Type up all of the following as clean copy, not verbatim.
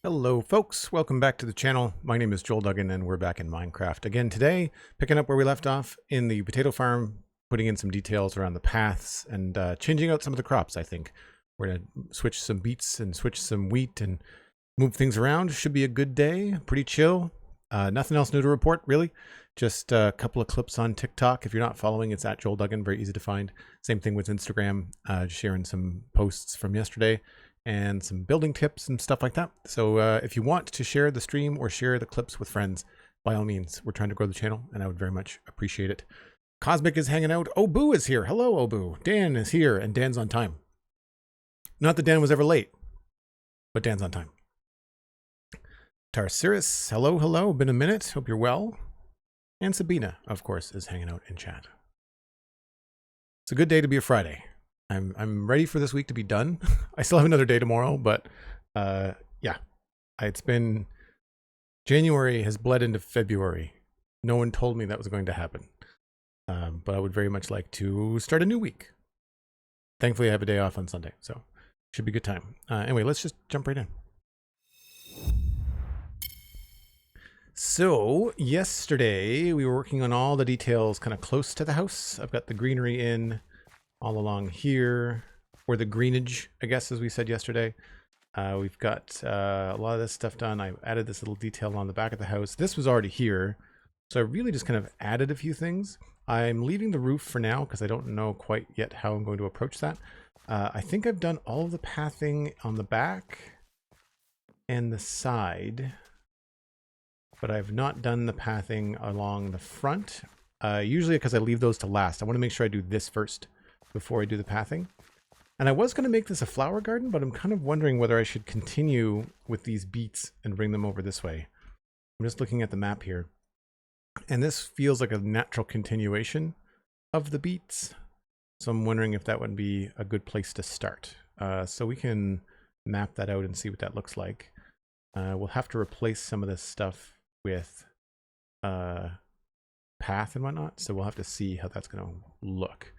Hello folks, welcome back to the channel. My name is Joel Duggan and we're back in Minecraft. Again today, picking up where we left off in the potato farm, putting in some details around the paths and changing out some of the crops, I think. We're going to switch some beets and switch some wheat and move things around. Should be a good day, pretty chill. Nothing else new to report, really. Just a couple of clips on TikTok. If you're not following, it's at Joel Duggan, very easy to find. Same thing with Instagram, sharing some posts from yesterday and some building tips and stuff like that. So if you want to share the stream or share the clips with friends, by all means, we're trying to grow the channel and I would very much appreciate it. Cosmic is hanging out. Obu is here. Hello, Obu. Dan is here and Dan's on time. Not that Dan was ever late, but Dan's on time. Tarsiris, hello, hello. Been a minute. Hope you're well. And Sabina, of course, is hanging out in chat. It's a good day to be a Friday. I'm ready for this week to be done. I still have another day tomorrow, but yeah, it's been January has bled into February. No one told me that was going to happen, but I would very much like to start a new week. Thankfully, I have a day off on Sunday, so should be a good time. Anyway, let's just jump right in. So yesterday we were working on all the details kind of close to the house. I've got the greenery in all along here, or the greenage, I guess, as we said yesterday. We've got a lot of this stuff done. I added this little detail on the back of the house. This was already here, so I really just kind of added a few things. I'm leaving the roof for now because I don't know quite yet how I'm going to approach that. I think I've done all of the pathing on the back and the side, but I've not done the pathing along the front. Usually because I leave those to last. I want to make sure I do this first before I do the pathing. And I was going to make this a flower garden, but I'm kind of wondering whether I should continue with these beets and bring them over this way. I'm just looking at the map here. And this feels like a natural continuation of the beets. So I'm wondering if that would be a good place to start. So we can map that out and see what that looks like. We'll have to replace some of this stuff with path and whatnot. So we'll have to see how that's going to look.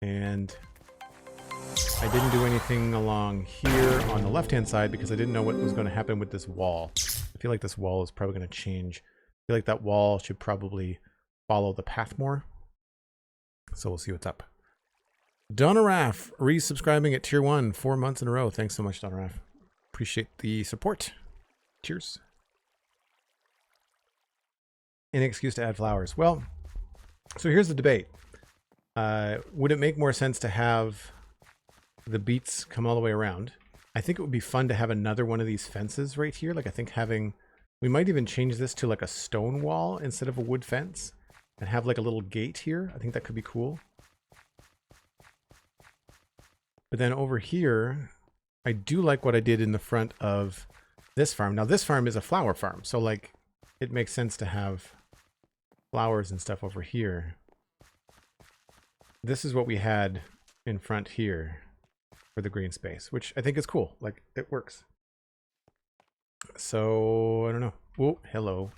And I didn't do anything along here on the left-hand side because I didn't know what was going to happen with this wall. I feel like this wall is probably going to change. I feel like that wall should probably follow the path more. So we'll see what's up. Donna Raff resubscribing at tier 1 4 months in a row. Thanks so much, Donna Raff. Appreciate the support. Cheers. Any excuse to add flowers? Well, so here's the debate. Would it make more sense to have the beets come all the way around? I think it would be fun to have another one of these fences right here. Like I think we might even change this to like a stone wall instead of a wood fence and have like a little gate here. I think that could be cool. But then over here, I do like what I did in the front of this farm. Now this farm is a flower farm, so like it makes sense to have flowers and stuff over here. This is what we had in front here for the green space, which I think is cool. Like it works. So I don't know. Oh, hello.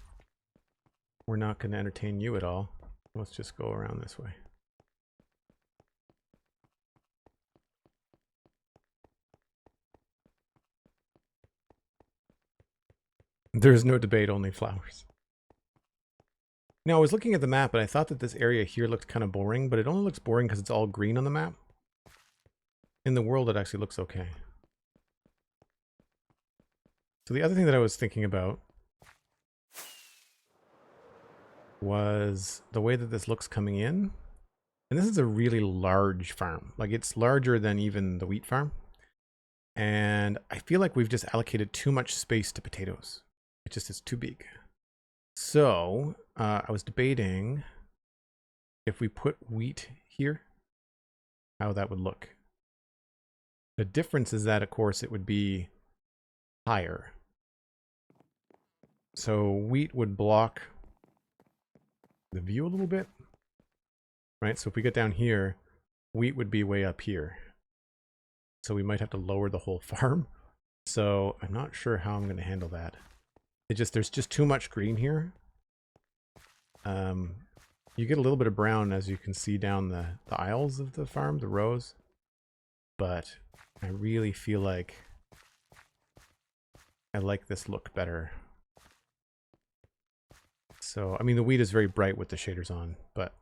We're not going to entertain you at all. Let's just go around this way. There's no debate, only flowers. Now, I was looking at the map and I thought that this area here looked kind of boring, but it only looks boring because it's all green on the map. In the world, it actually looks okay. So the other thing that I was thinking about was the way that this looks coming in. And this is a really large farm. Like it's larger than even the wheat farm. And I feel like we've just allocated too much space to potatoes. It just is too big. So I was debating if we put wheat here, how that would look. The difference is that, of course, it would be higher. So wheat would block the view a little bit, right? So if we get down here, wheat would be way up here. So we might have to lower the whole farm. So I'm not sure how I'm going to handle that. There's just too much green here. You get a little bit of brown as you can see down the aisles of the farm, the rows. But I really feel like I like this look better. So, I mean, the wheat is very bright with the shaders on, but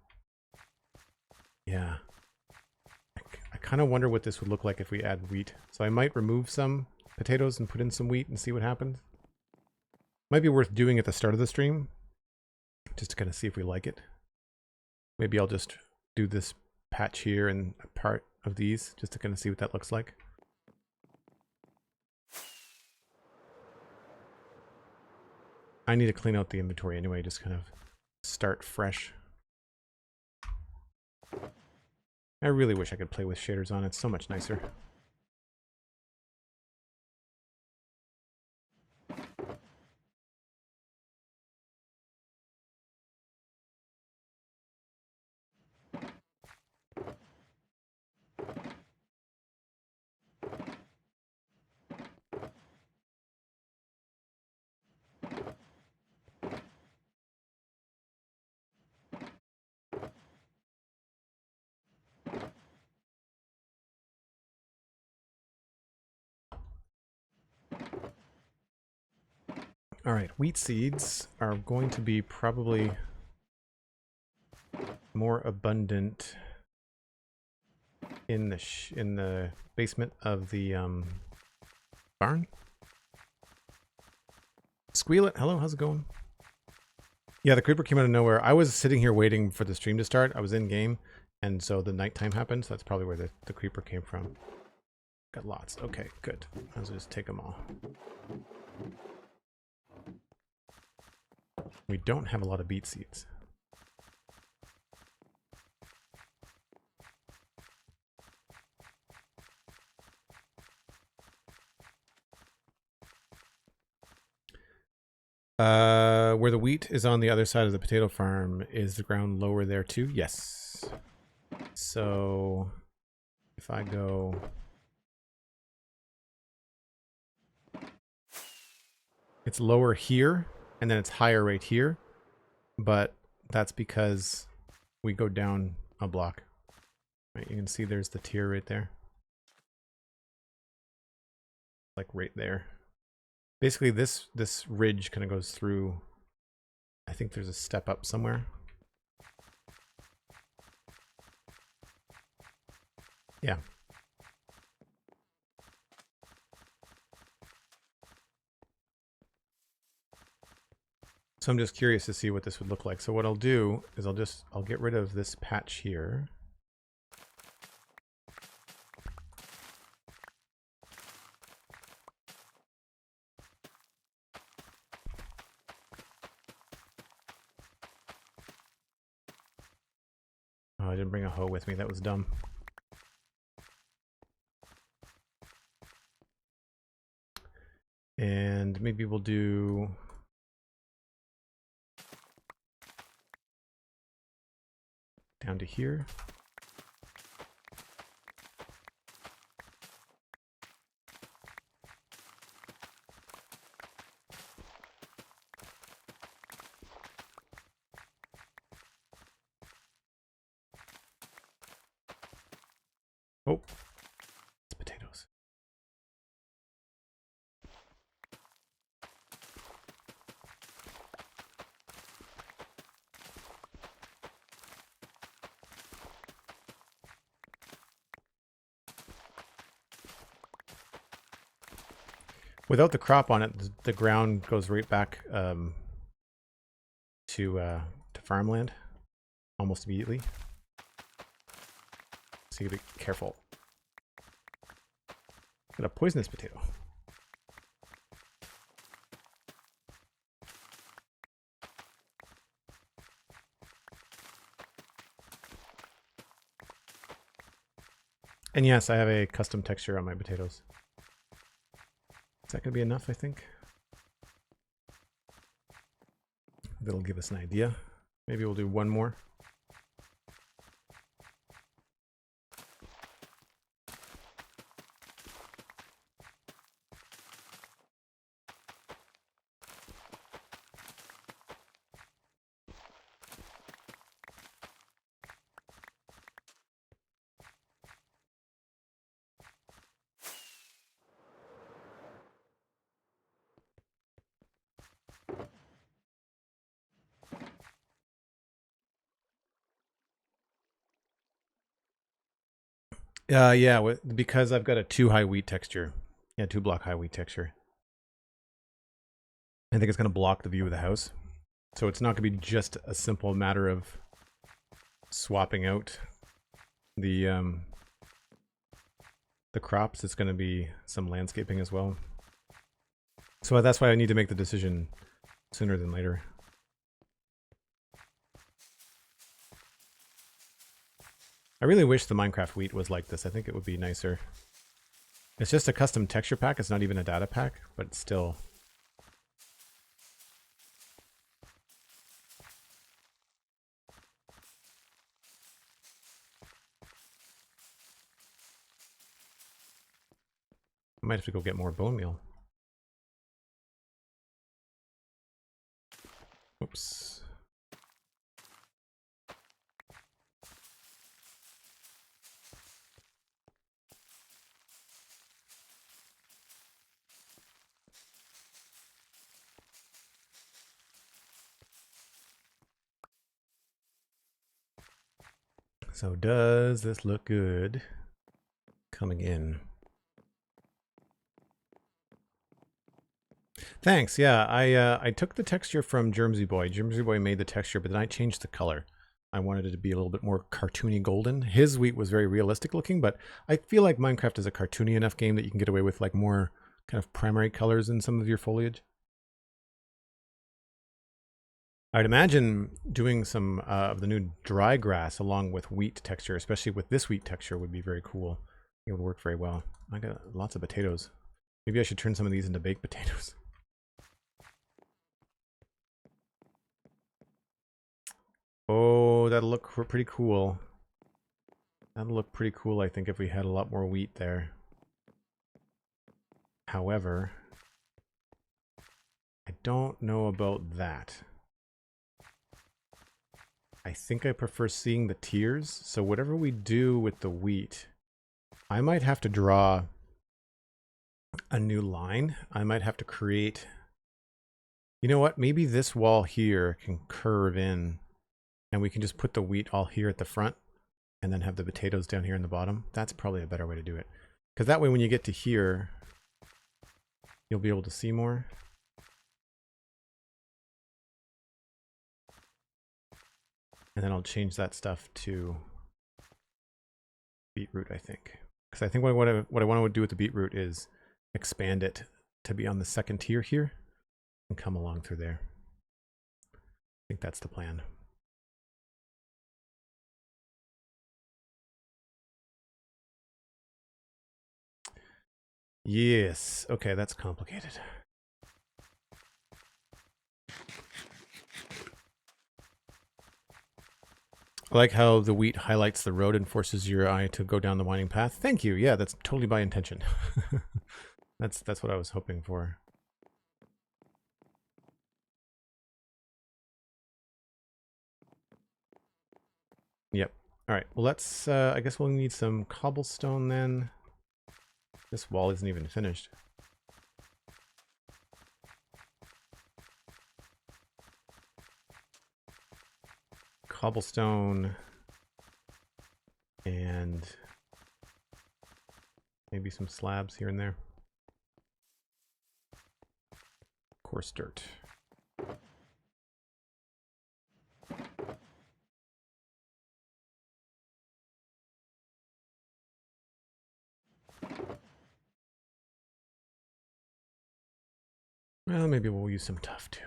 yeah. I kind of wonder what this would look like if we add wheat. So I might remove some potatoes and put in some wheat and see what happens. Might be worth doing at the start of the stream, just to kind of see if we like it. Maybe I'll just do this patch here and a part of these, just to kind of see what that looks like. I need to clean out the inventory anyway, just kind of start fresh. I really wish I could play with shaders on. It's so much nicer. All right, wheat seeds are going to be probably more abundant in the basement of the barn. Squeal it. Hello, how's it going? Yeah, the creeper came out of nowhere. I was sitting here waiting for the stream to start. I was in game, and so the nighttime happened. So that's probably where the creeper came from. Got lots. Okay, good. I'll just take them all. We don't have a lot of beet seeds. Where the wheat is on the other side of the potato farm, is the ground lower there too? Yes. So if I go... It's lower here, and then it's higher right here, but that's because we go down a block. Right, you can see there's the tier right there. Like right there. Basically this ridge kind of goes through. I think there's a step up somewhere. Yeah. So I'm just curious to see what this would look like. So what I'll do is I'll get rid of this patch here. Oh, I didn't bring a hoe with me. That was dumb. And maybe we'll do... down to here. Oh, it's potatoes. Without the crop on it, the ground goes right back to farmland almost immediately. So you gotta be careful. Got a poisonous potato. And yes, I have a custom texture on my potatoes. Is that going to be enough, I think? That'll give us an idea. Maybe we'll do one more. Yeah, because I've got a 2 high wheat texture. Yeah, 2 block high wheat texture. I think it's going to block the view of the house. So it's not going to be just a simple matter of swapping out the crops. It's going to be some landscaping as well. So that's why I need to make the decision sooner than later. I really wish the Minecraft wheat was like this. I think it would be nicer. It's just a custom texture pack. It's not even a data pack, but still. I might have to go get more bone meal. Oops. So does this look good coming in? Thanks. Yeah, I took the texture from Germsy Boy. Germsy Boy made the texture, but then I changed the color. I wanted it to be a little bit more cartoony golden. His wheat was very realistic looking, but I feel like Minecraft is a cartoony enough game that you can get away with like more kind of primary colors in some of your foliage. I'd imagine doing some of the new dry grass along with wheat texture, especially with this wheat texture, would be very cool. It would work very well. I got lots of potatoes. Maybe I should turn some of these into baked potatoes. Oh, that'll look pretty cool. That'll look pretty cool, I think, if we had a lot more wheat there. However, I don't know about that. I think I prefer seeing the tiers, so whatever we do with the wheat, I might have to draw a new line. I might have to create... You know what? Maybe this wall here can curve in, and we can just put the wheat all here at the front, and then have the potatoes down here in the bottom. That's probably a better way to do it. Because that way when you get to here, you'll be able to see more. And then I'll change that stuff to beetroot, I think. Because I think what I want to do with the beetroot is expand it to be on the second tier here and come along through there. I think that's the plan. Yes. Okay, that's complicated. I like how the wheat highlights the road and forces your eye to go down the winding path. Thank you. Yeah, that's totally by intention. That's what I was hoping for. Yep. All right. Well, let's. I guess we'll need some cobblestone then. This wall isn't even finished. Cobblestone and maybe some slabs here and there. Coarse dirt. Well, maybe we'll use some tuff too.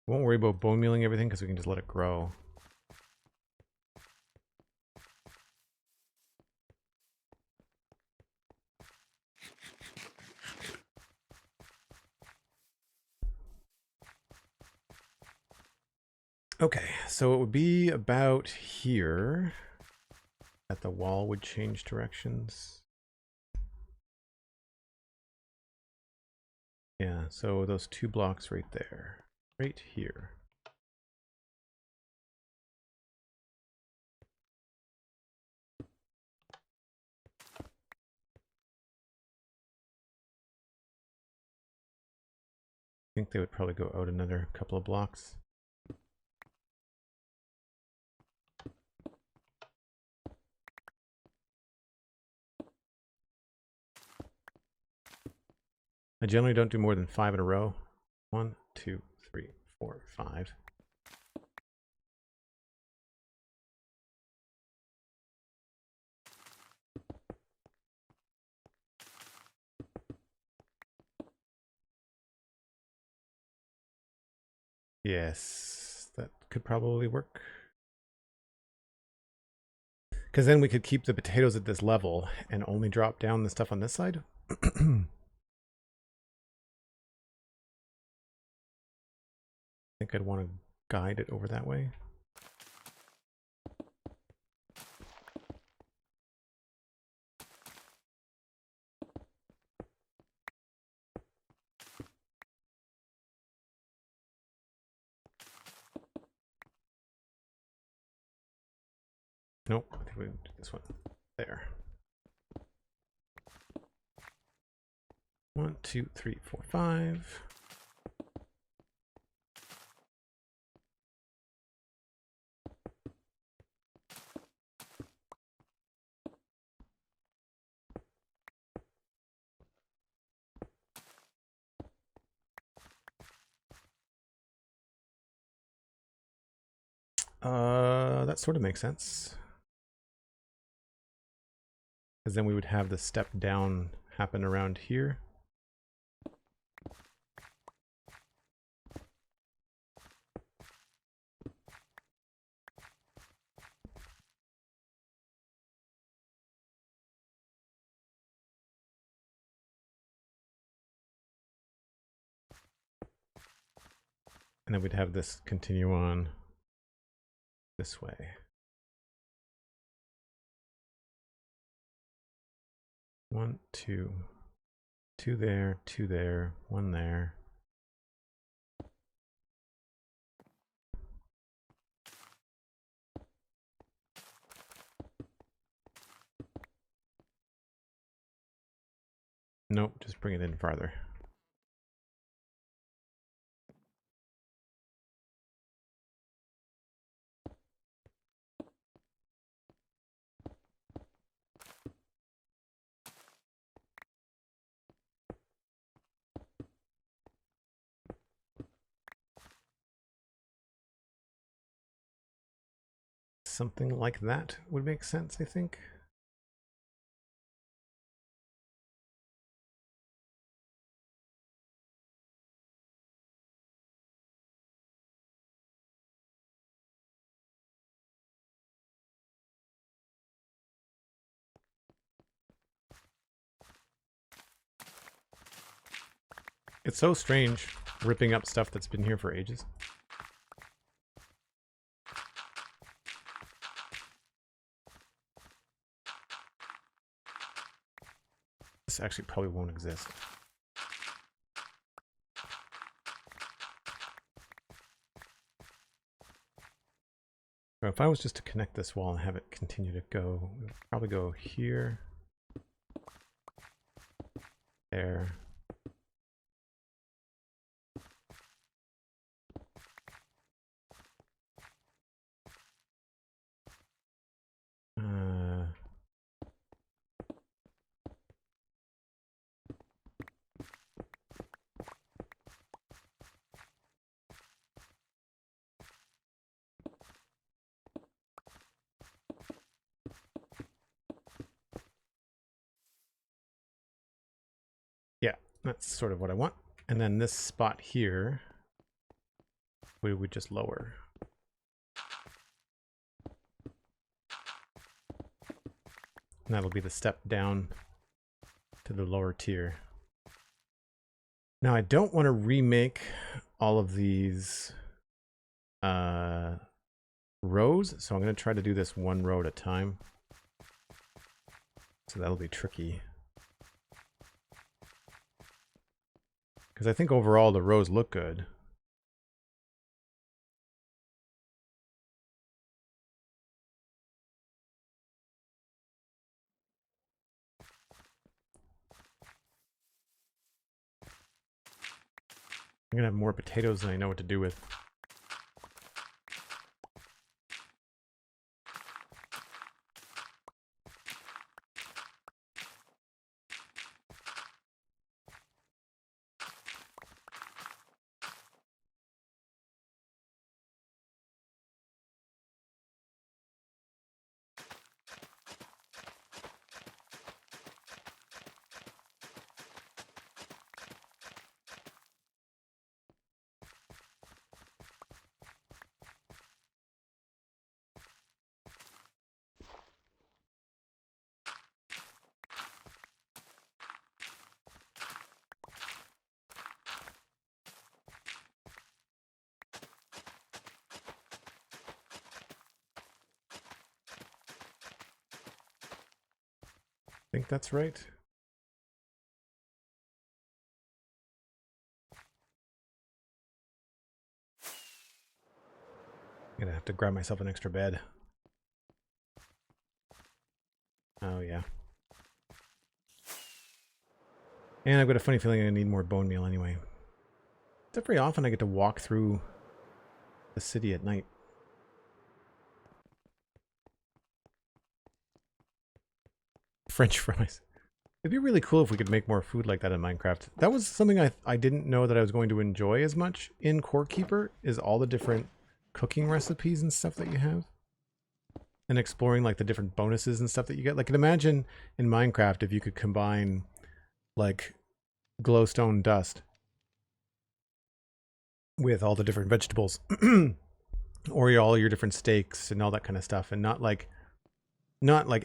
Won't worry about bone mealing everything because we can just let it grow. Okay, so it would be about here that the wall would change directions. Yeah, so those 2 blocks right there, right here. think they would probably go out another couple of blocks. I generally don't do more than 5 in a row. 1, 2, 3, 4, 5. Yes, that could probably work. Because then we could keep the potatoes at this level and only drop down the stuff on this side. I think I'd want to guide it over that way. Nope, I think we do this one. There. 1, 2, 3, 4, 5. That sort of makes sense. Because then we would have the step down happen around here. And then we'd have this continue on this way. 1, 2, 2 there, 2 there, 1 there. Nope, just bring it in farther. Something like that would make sense, I think. It's so strange ripping up stuff that's been here for ages. This actually probably won't exist. So if I was just to connect this wall and have it continue to go, it would probably go here, there. Yeah, that's sort of what I want. And then this spot here, we would just lower. And that'll be the step down to the lower tier. Now I don't want to remake all of these rows, so I'm going to try to do this one row at a time. So that'll be tricky. Because I think overall the rows look good. I'm gonna have more potatoes than I know what to do with. I think that's right. I'm gonna have to grab myself an extra bed. Oh yeah. And I've got a funny feeling I need more bone meal anyway. It's not very often I get to walk through the city at night. French fries. It'd be really cool if we could make more food like that in Minecraft. That was something I didn't know that I was going to enjoy as much in Core Keeper, is all the different cooking recipes and stuff that you have. And exploring like the different bonuses and stuff that you get. Like, imagine in Minecraft if you could combine like glowstone dust with all the different vegetables or all your different steaks and all that kind of stuff, and not like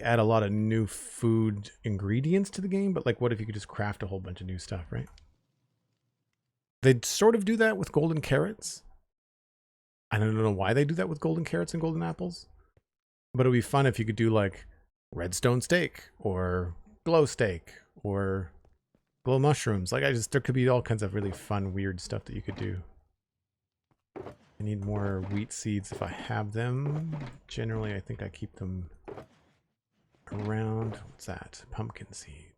add a lot of new food ingredients to the game, but like what if you could just craft a whole bunch of new stuff, right? They'd sort of do that with golden carrots. I don't know why they do that with golden carrots and golden apples, but it would be fun if you could do like redstone steak or glow steak or glow mushrooms. Like, there could be all kinds of really fun, weird stuff that you could do. I need more wheat seeds if I have them. Generally, I think I keep them around. What's that? Pumpkin seed.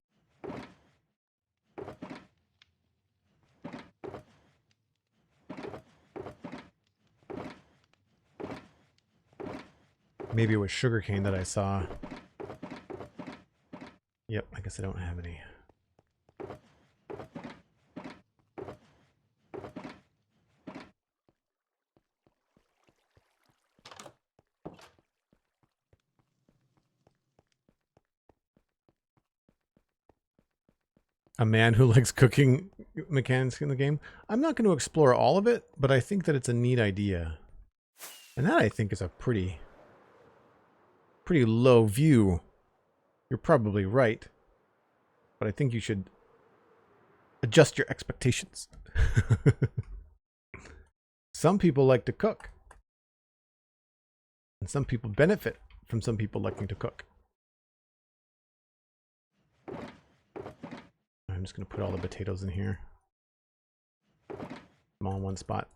Maybe it was sugarcane that I saw. Yep, I guess I don't have any. A man who likes cooking mechanics in the game. I'm not going to explore all of it, but I think that it's a neat idea. And that, I think, is a pretty low view. You're probably right. But I think you should adjust your expectations. Some people like to cook. And some people benefit from some people liking to cook. I'm just going to put all the potatoes in here. I'm all in one spot.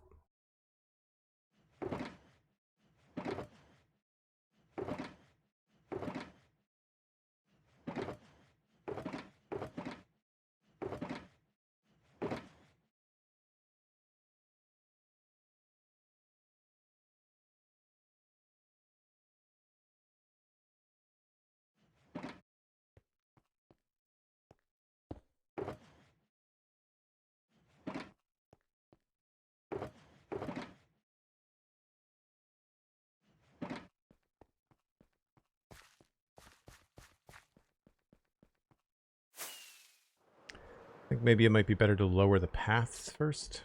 I think maybe it might be better to lower the paths first.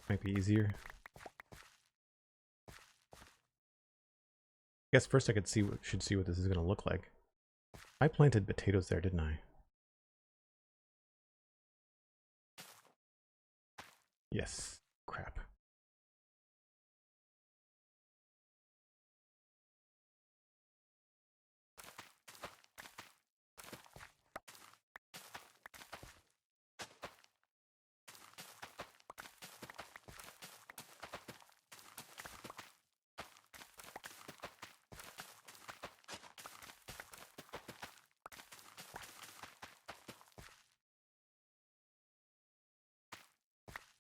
Might be easier. I guess first I should see what this is going to look like. I planted potatoes there, didn't I? Yes. Crap.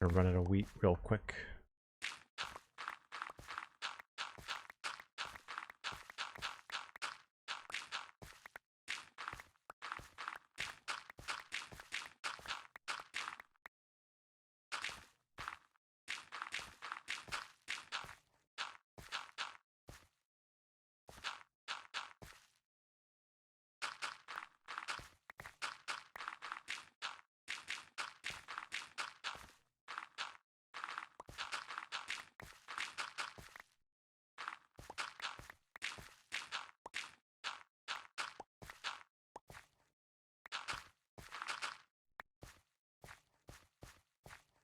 Gonna run out of wheat real quick.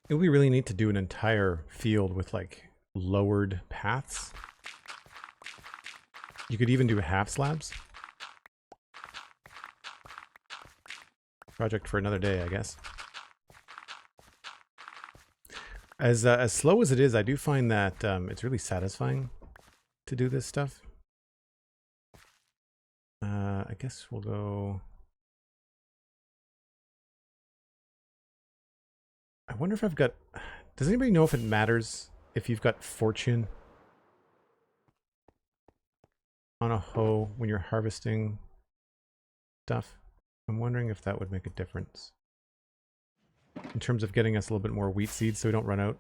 It would be really neat to do an entire field with like lowered paths. You could even do half slabs. Project for another day, I guess. As slow as it is, I do find that it's really satisfying to do this stuff. I guess we'll go... I wonder if I've got... Does anybody know if it matters if you've got fortune on a hoe when you're harvesting stuff? I'm wondering if that would make a difference in terms of getting us a little bit more wheat seeds so we don't run out.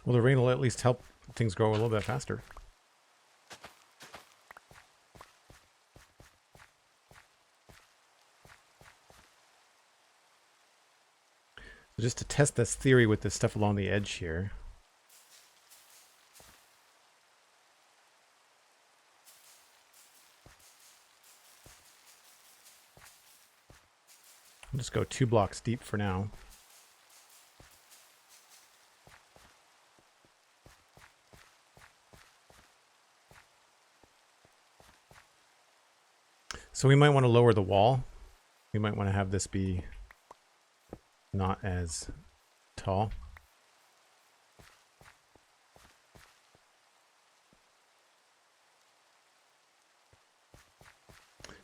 Well, the rain will at least help things grow a little bit faster. So just to test this theory with this stuff along the edge here. I'll just go 2 blocks deep for now. So we might want to lower the wall. We might want to have this be not as tall.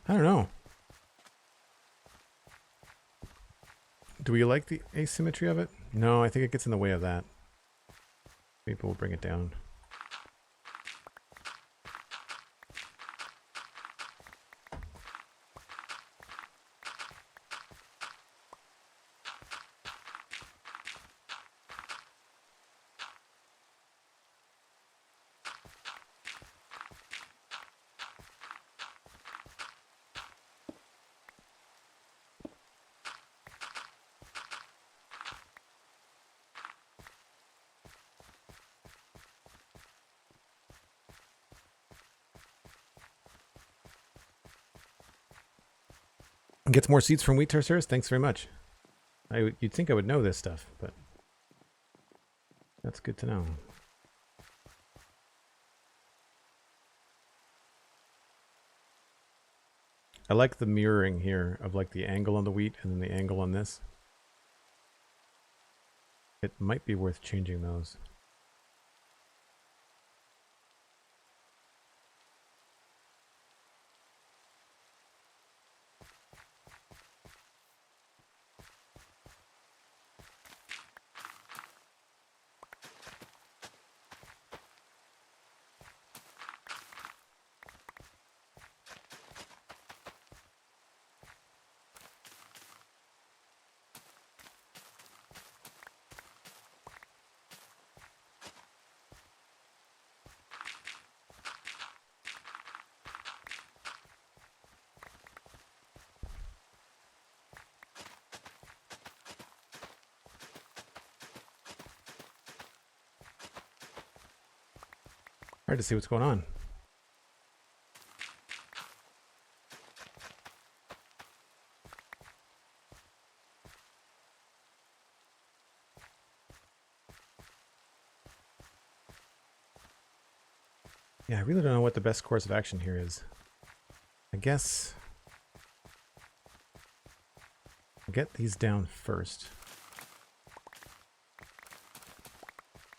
I don't know. Do we like the asymmetry of it? No, I think it gets in the way of that. Maybe we'll bring it down. Gets more seeds from wheat tertiaries. Thanks very much. You'd think I would know this stuff, but that's good to know. I like the mirroring here of like the angle on the wheat and then the angle on this. It might be worth changing those. Hard to see what's going on. Yeah, I really don't know what the best course of action here is. I guess I'll get these down first.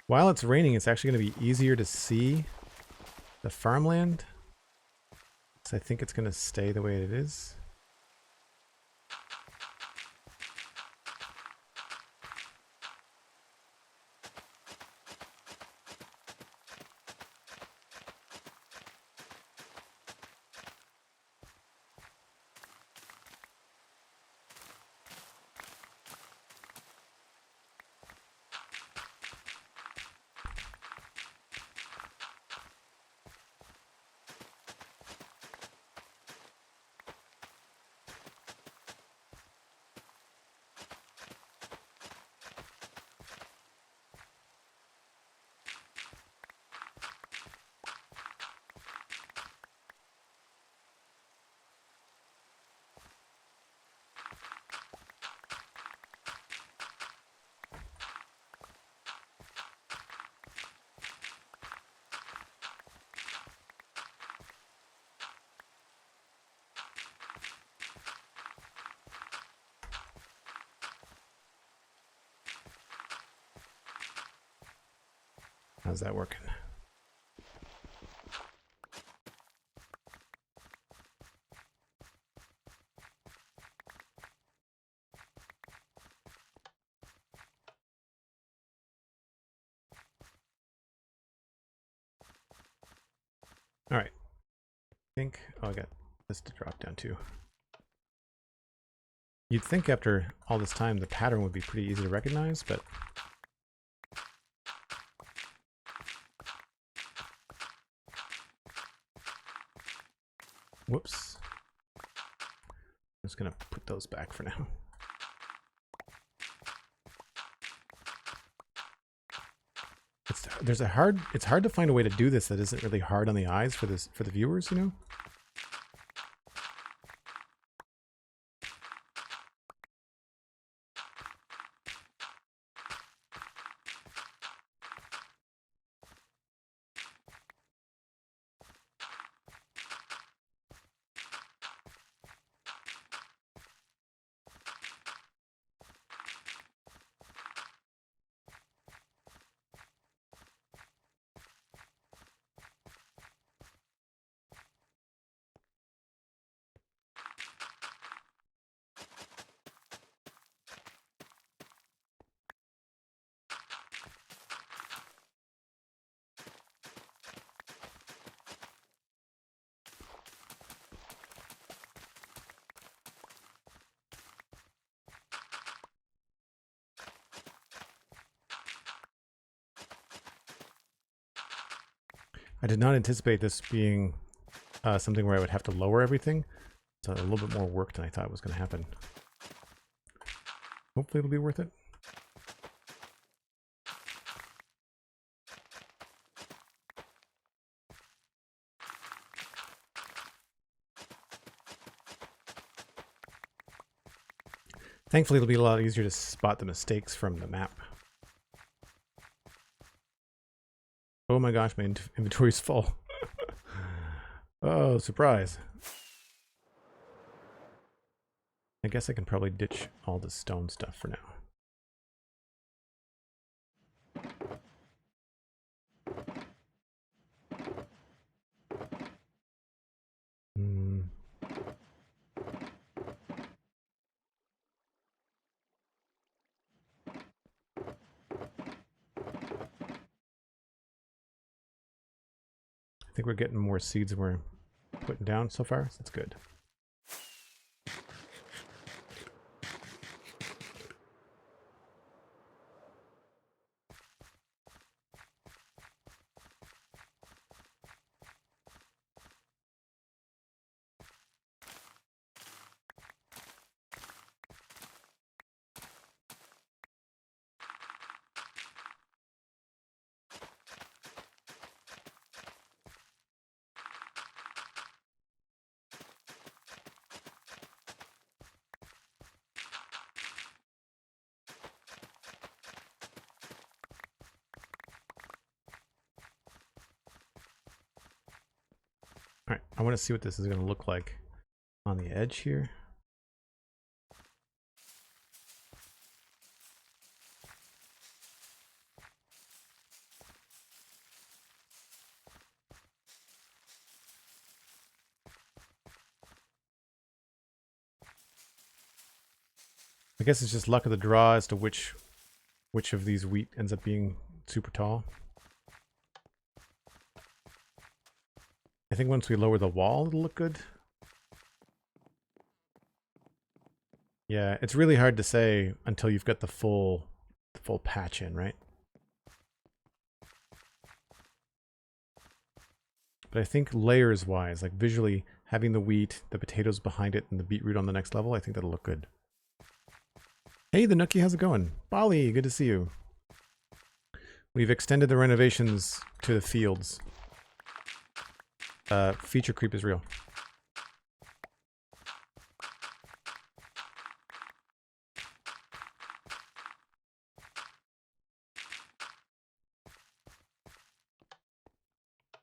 While it's raining, it's actually going to be easier to see the farmland. So I think it's going to stay the way it is. How's that working? All right. I think, oh, I got this to drop down too. You'd think after all this time the pattern would be pretty easy to recognize, but whoops. I'm just gonna put those back for now. It's hard to find a way to do this that isn't really hard on the eyes for the viewers, you know? I did not anticipate this being something where I would have to lower everything. It's a little bit more work than I thought was going to happen. Hopefully it'll be worth it. Thankfully it'll be a lot easier to spot the mistakes from the map. Oh my gosh, my inventory's full. Oh, surprise. I guess I can probably ditch all the stone stuff for now. I think we're getting more seeds than we're putting down so far, so that's good. All right, I want to see what this is going to look like on the edge here. I guess it's just luck of the draw as to which of these wheat ends up being super tall. I think once we lower the wall, it'll look good. Yeah, it's really hard to say until you've got the full patch in, right? But I think layers-wise, like visually, having the wheat, the potatoes behind it, and the beetroot on the next level, I think that'll look good. Hey, the Nookie, how's it going? Bali, good to see you. We've extended the renovations to the fields. Feature creep is real.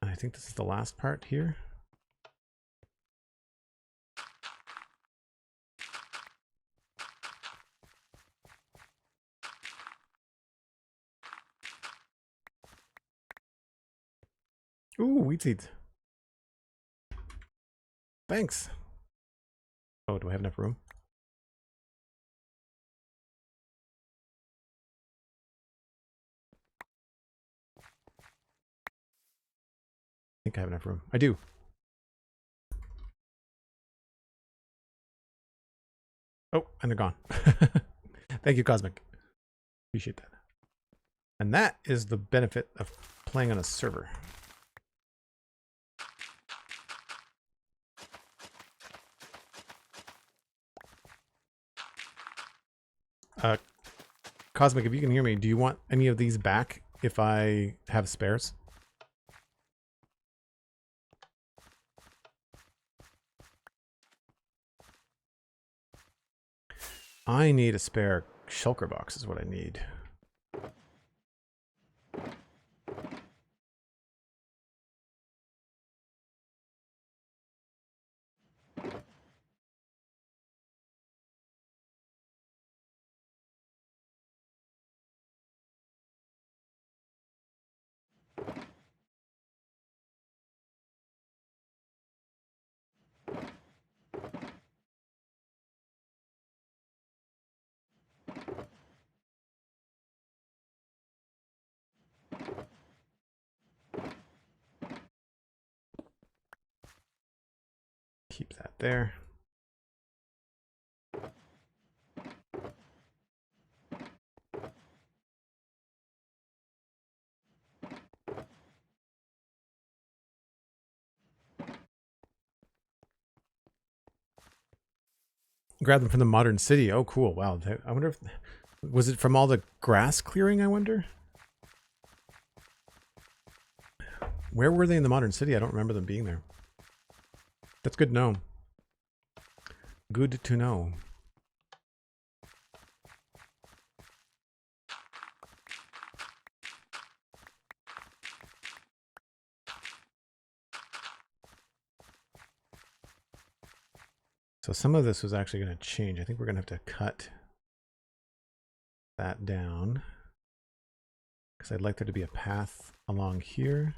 I think this is the last part here. Ooh, wheat seeds. Thanks. Oh, do I have enough room? I think I have enough room. I do. Oh, and they're gone. Thank you, Cosmic. Appreciate that. And that is the benefit of playing on a server. Cosmic, if you can hear me, do you want any of these back if I have spares? I need a spare shulker box is what I need. Keep that there. Grab them from the modern city. Oh, cool. Wow. I wonder if... Was it from all the grass clearing, I wonder? Where were they in the modern city? I don't remember them being there. That's good to know. Good to know. So some of this was actually going to change. I think we're going to have to cut that down because I'd like there to be a path along here.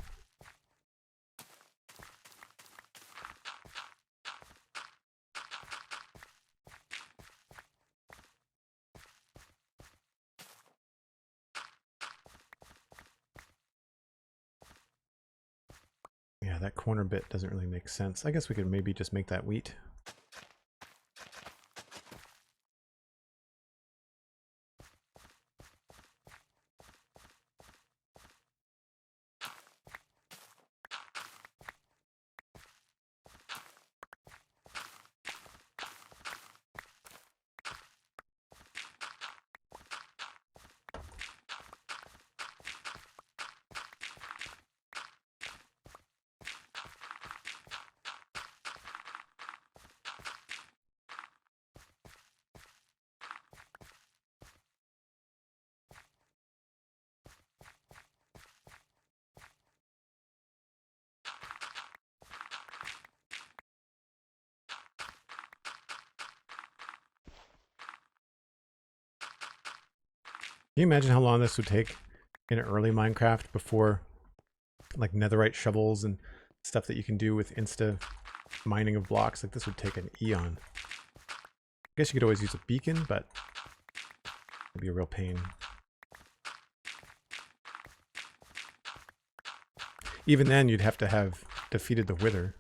Yeah, that corner bit doesn't really make sense. I guess we could maybe just make that wheat. Can you imagine how long this would take in early Minecraft before like netherite shovels and stuff that you can do with insta mining of blocks? Like this would take an eon. I guess you could always use a beacon, but it'd be a real pain. Even then, you'd have to have defeated the Wither.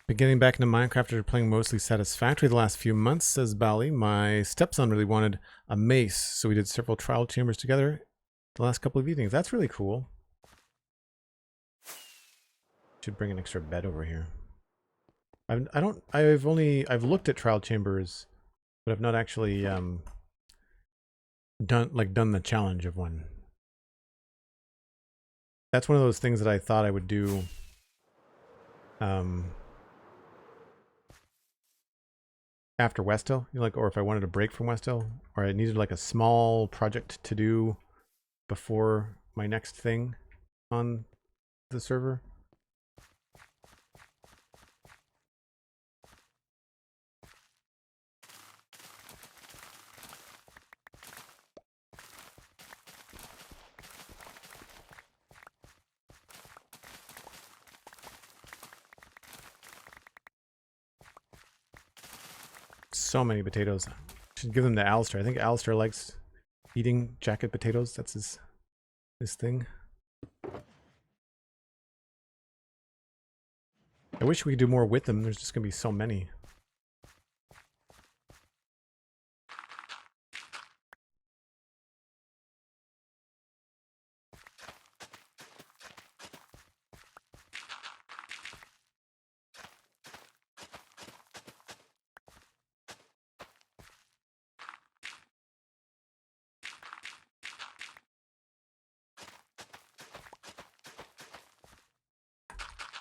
Been getting back into Minecraft after playing mostly satisfactory the last few months, says Bali. My stepson really wanted a mace, so we did several trial chambers together the last couple of evenings. That's really cool. Should bring an extra bed over here. I've looked at trial chambers, but I've not actually done the challenge of one. That's one of those things that I thought I would do after Westhill, or if I wanted a break from Westhill, or I needed like a small project to do before my next thing on the server. So many potatoes. Should give them to Alistair. I think Alistair likes eating jacket potatoes. That's his thing. I wish we could do more with them. There's just gonna be so many.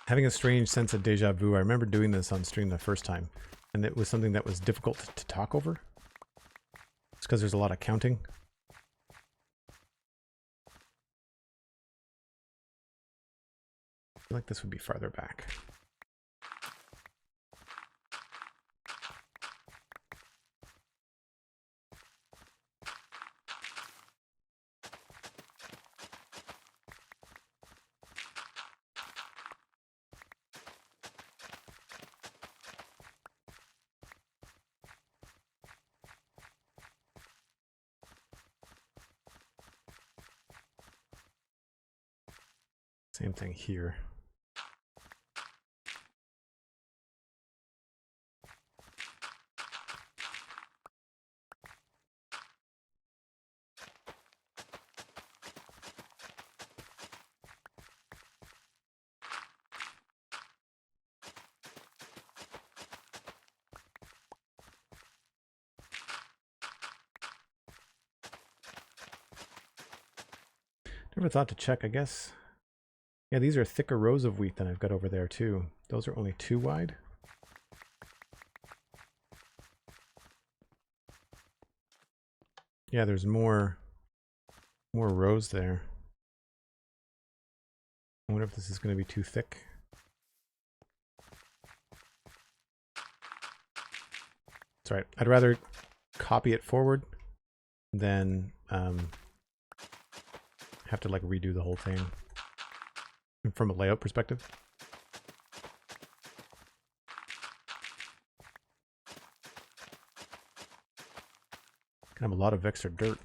Having a strange sense of deja vu. I remember doing this on stream the first time, and it was something that was difficult to talk over. It's because there's a lot of counting. I feel like this would be farther back. Same thing here. Never thought to check, I guess. Yeah, these are thicker rows of wheat than I've got over there too. Those are only 2 wide. Yeah, there's more rows there. I wonder if this is going to be too thick. That's right. I'd rather copy it forward than have to like redo the whole thing from a layout perspective. Can have a lot of extra dirt.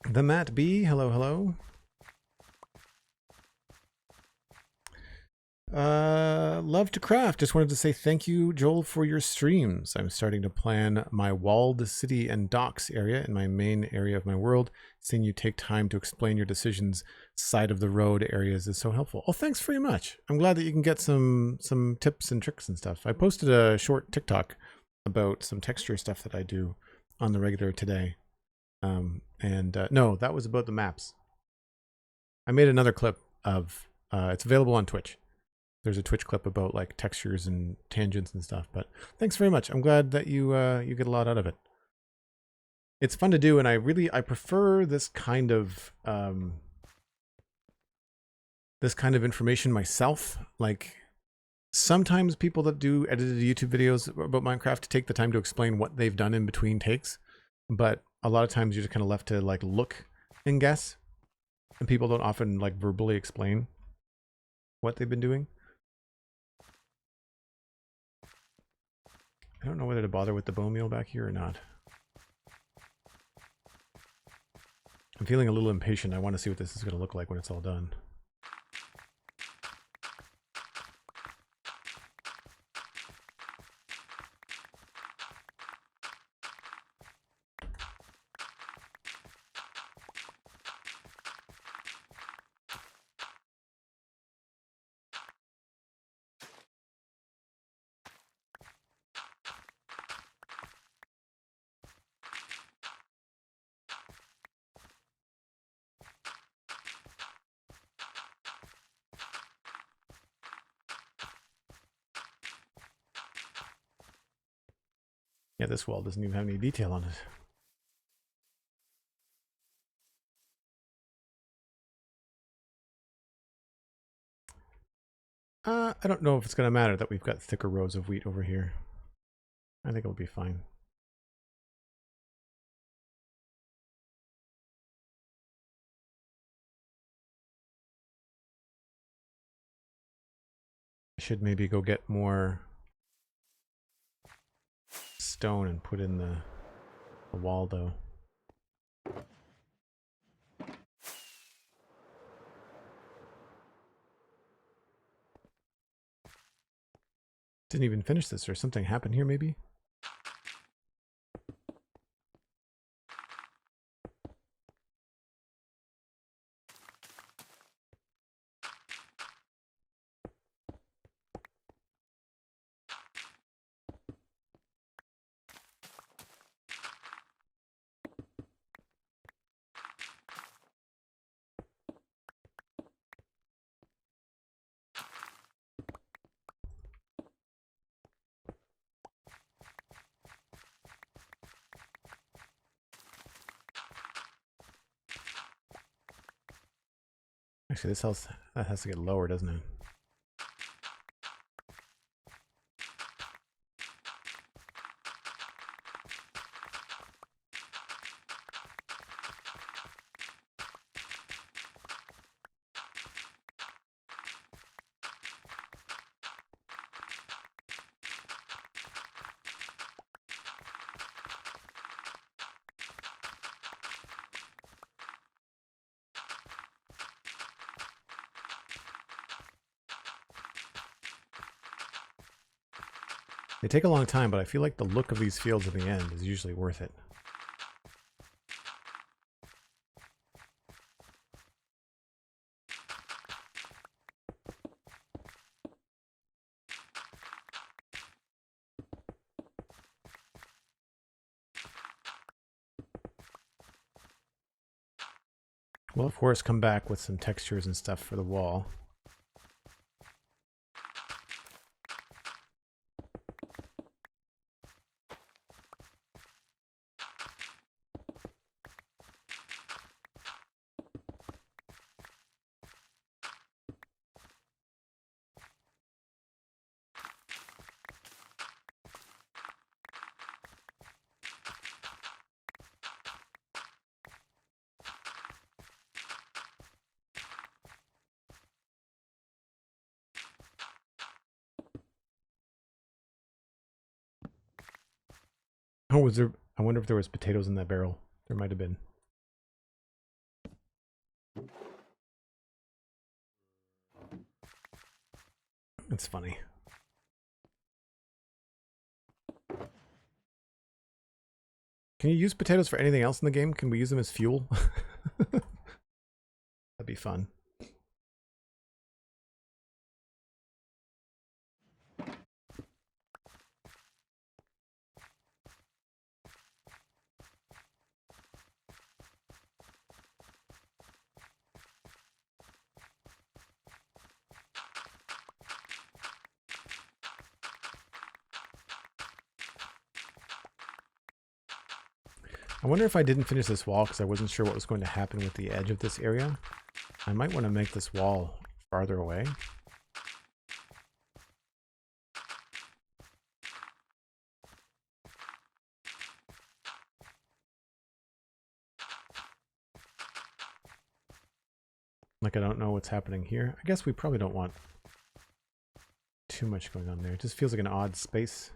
The Matt B, hello, hello. Love to craft. Just wanted to say thank you, Joel, for your streams. I'm starting to plan my walled city and docks area in my main area of my world. Seeing you take time to explain your decisions side of the road areas is so helpful. Oh, thanks very much. I'm glad that you can get some tips and tricks and stuff. I posted a short TikTok about some texture stuff that I do on the regular today. No, that was about the maps. I made another clip of, it's available on Twitch. There's a Twitch clip about like textures and tangents and stuff, but thanks very much. I'm glad that you get a lot out of it. It's fun to do, and I prefer this kind of information myself. Like sometimes people that do edited YouTube videos about Minecraft take the time to explain what they've done in between takes, but a lot of times you're just kind of left to like look and guess, and people don't often like verbally explain what they've been doing. I don't know whether to bother with the bone meal back here or not. I'm feeling a little impatient. I want to see what this is going to look like when it's all done. Yeah, this wall doesn't even have any detail on it. I don't know if it's going to matter that we've got thicker rows of wheat over here. I think it'll be fine. I should maybe go get more stone and put in the wall though. Didn't even finish this, or something happened here maybe? Actually, this house, that has to get lower, doesn't it? They take a long time, but I feel like the look of these fields at the end is usually worth it. We'll of course come back with some textures and stuff for the wall. Oh, was there? I wonder if there was potatoes in that barrel. There might have been. It's funny. Can you use potatoes for anything else in the game? Can we use them as fuel? That'd be fun. I wonder if I didn't finish this wall because I wasn't sure what was going to happen with the edge of this area. I might want to make this wall farther away. Like I don't know what's happening here. I guess we probably don't want too much going on there. It just feels like an odd space.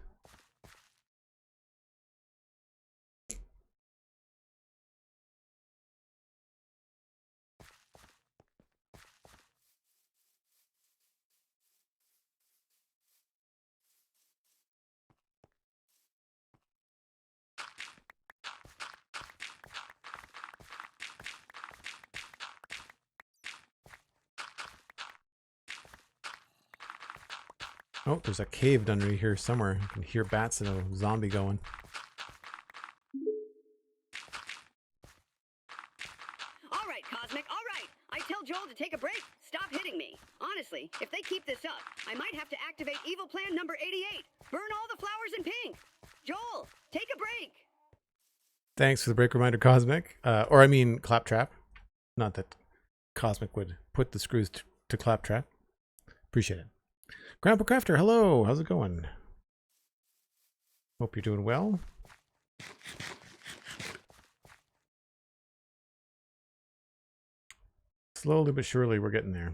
Oh, there's a cave under here somewhere. You can hear bats and a zombie going. All right, Cosmic, all right. I tell Joel to take a break. Stop hitting me. Honestly, if they keep this up, I might have to activate evil plan number 88. Burn all the flowers in pink. Joel, take a break. Thanks for the break reminder, Cosmic. Or I mean, Claptrap. Not that Cosmic would put the screws to Claptrap. Appreciate it. Grandpa Crafter, hello. How's it going? Hope you're doing well. Slowly but surely, we're getting there.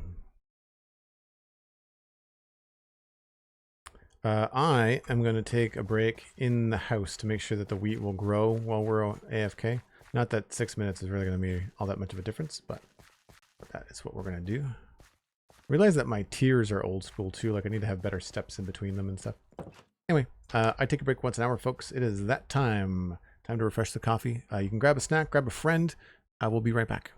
I am going to take a break in the house to make sure that the wheat will grow while we're AFK. Not that 6 minutes is really going to be all that much of a difference, but that is what we're going to do. Realize that my tiers are old school too. Like I need to have better steps in between them and stuff. Anyway, I take a break once an hour, folks. It is that time. Time to refresh the coffee. You can grab a snack, grab a friend. We'll be right back.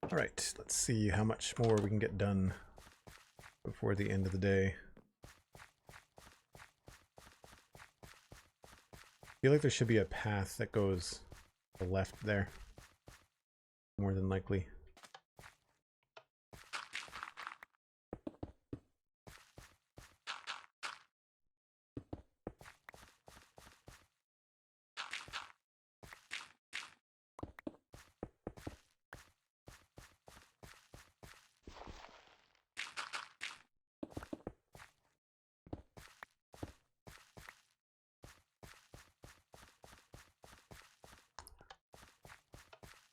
All right, let's see how much more we can get done before the end of the day. I feel like there should be a path that goes to the left there, more than likely.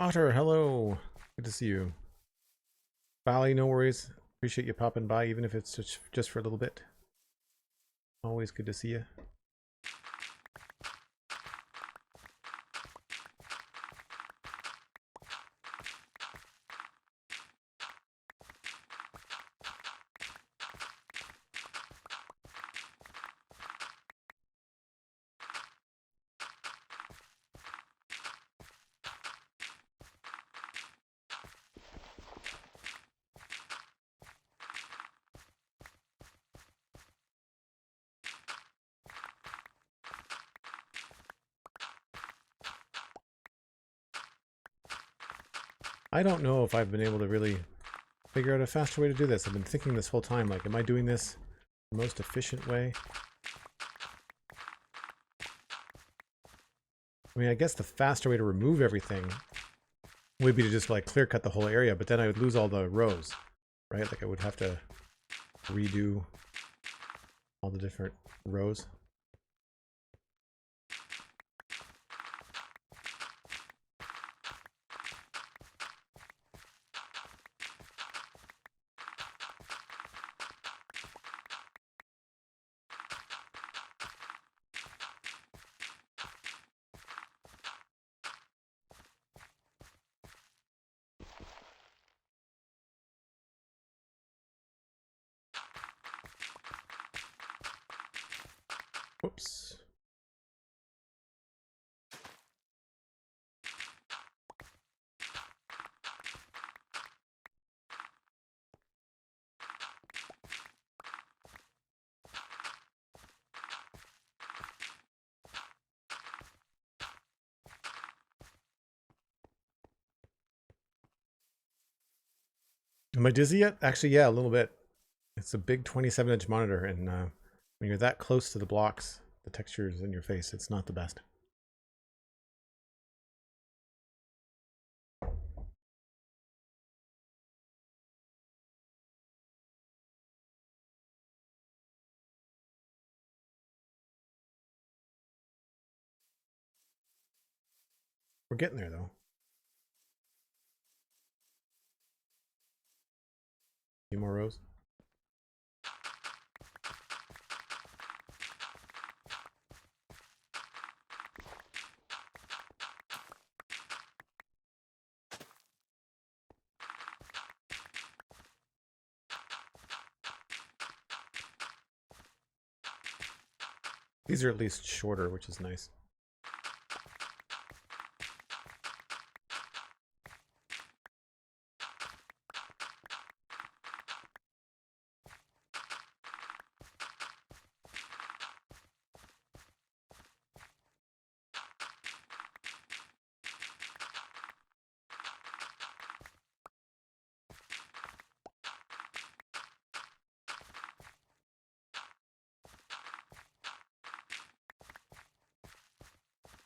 Otter, hello. Good to see you. Valley, no worries. Appreciate you popping by, even if it's just for a little bit. Always good to see you. I don't know if I've been able to really figure out a faster way to do this. I've been thinking this whole time, like, am I doing this the most efficient way? I mean, I guess the faster way to remove everything would be to just, like, clear cut the whole area, but then I would lose all the rows, right? Like, I would have to redo all the different rows. Whoops. Am I dizzy yet? Actually, yeah, a little bit. It's a big 27-inch monitor, and when you're that close to the blocks, the textures in your face, it's not the best. We're getting there, though. A few more rows. These are at least shorter, which is nice.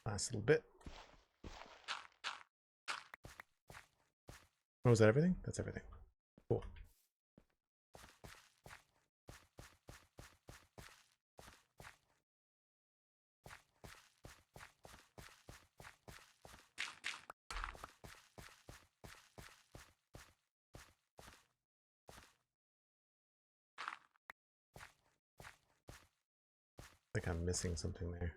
Last little bit. Oh, is that everything? That's everything. Cool. I think I'm missing something there.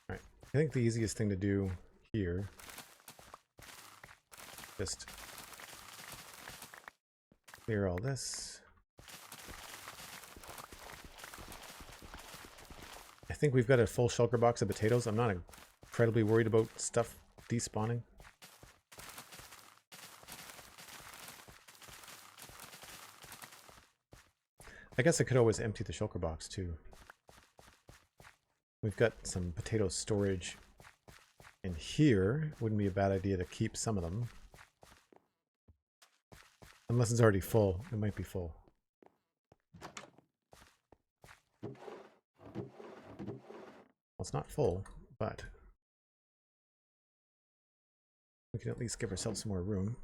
All right. I think the easiest thing to do here, just clear all this. I think we've got a full shulker box of potatoes. I'm not incredibly worried about stuff despawning. I guess I could always empty the shulker box too. We've got some potato storage in here. Wouldn't be a bad idea to keep some of them. Unless it's already full. It might be full. Well, it's not full, but we can at least give ourselves some more room.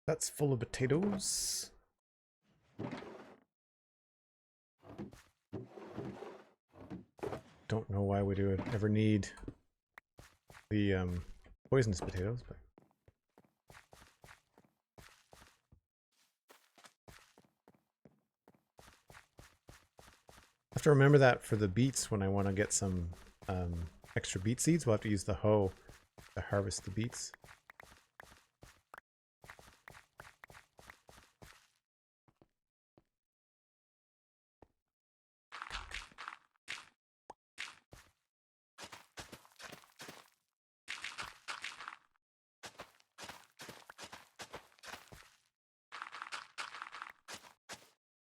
That's full of potatoes. Don't know why we would ever need the poisonous potatoes, but I have to remember that for the beets when I want to get some extra beet seeds. We'll have to use the hoe to harvest the beets.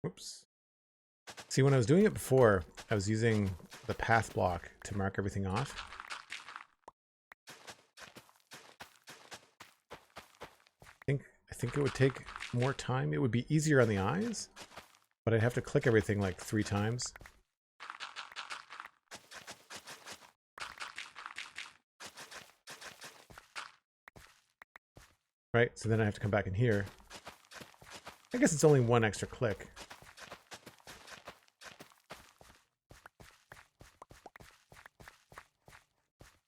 Oops. See, when I was doing it before, I was using the path block to mark everything off. I think it would take more time. It would be easier on the eyes, but I'd have to click everything like 3 times. Right? So then I have to come back in here. I guess it's only 1 extra click.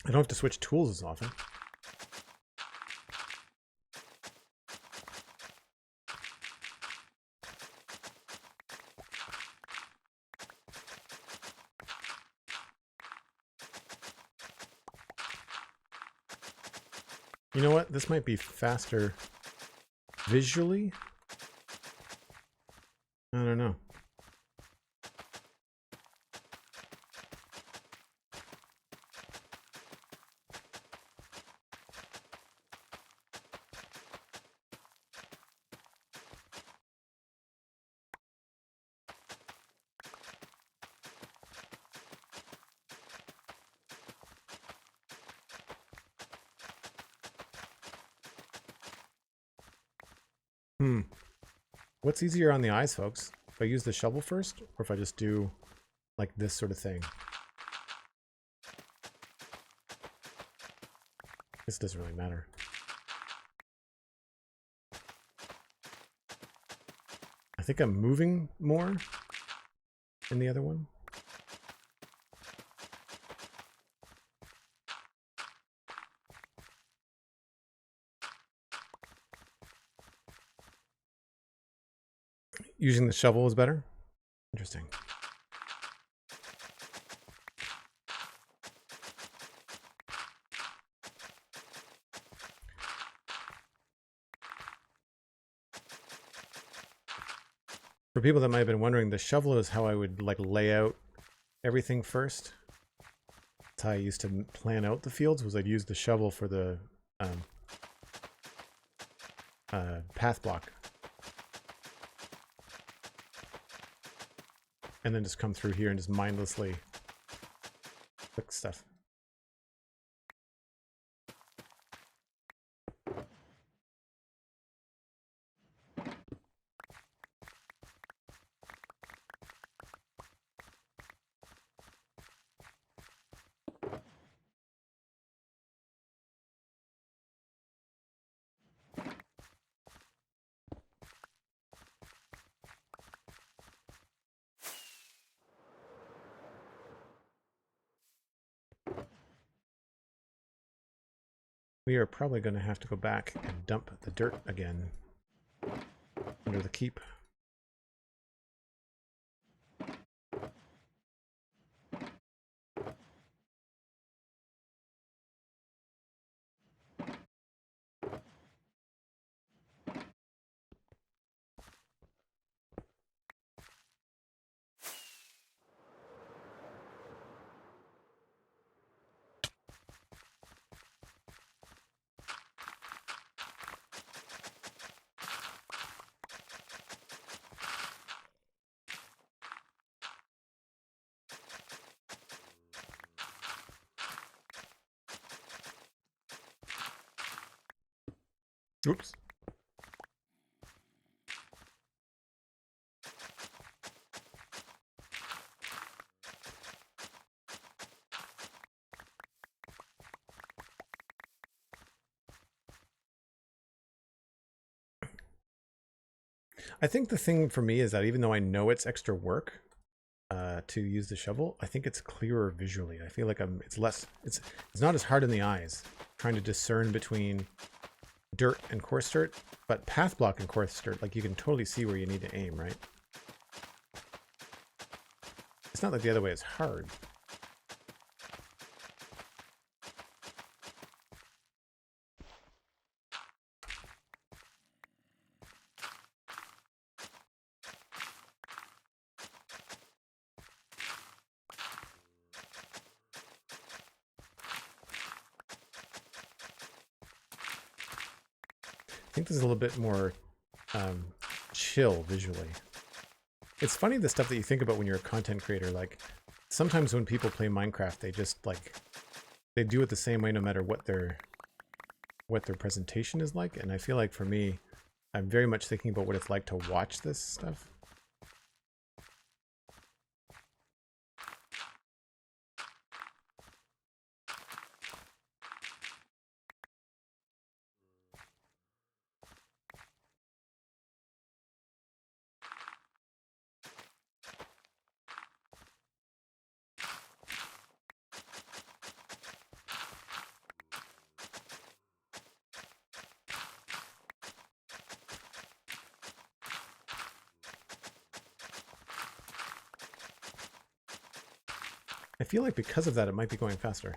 I don't have to switch tools as often. You know what? This might be faster visually. I don't know. What's easier on the eyes, folks? If I use the shovel first, or if I just do like this sort of thing? This doesn't really matter. I think I'm moving more in the other one. Using the shovel is better? Interesting. For people that might have been wondering, the shovel is how I would like lay out everything first. That's how I used to plan out the fields, was I'd use the shovel for the path block. And then just come through here and just mindlessly click stuff. we are probably going to have to go back and dump the dirt again under the keep. Oops. I think the thing for me is that even though I know it's extra work to use the shovel, I think it's clearer visually. I feel like it's not as hard in the eyes trying to discern between dirt and coarse dirt, but path block and coarse dirt, like you can totally see where you need to aim, right? It's not like the other way is hard. I think this is a little bit more chill visually. It's funny the stuff that you think about when you're a content creator. Like sometimes when people play Minecraft, they just like they do it the same way no matter what their presentation is like. And I feel like for me, I'm very much thinking about what it's like to watch this stuff. I feel like because of that, it might be going faster.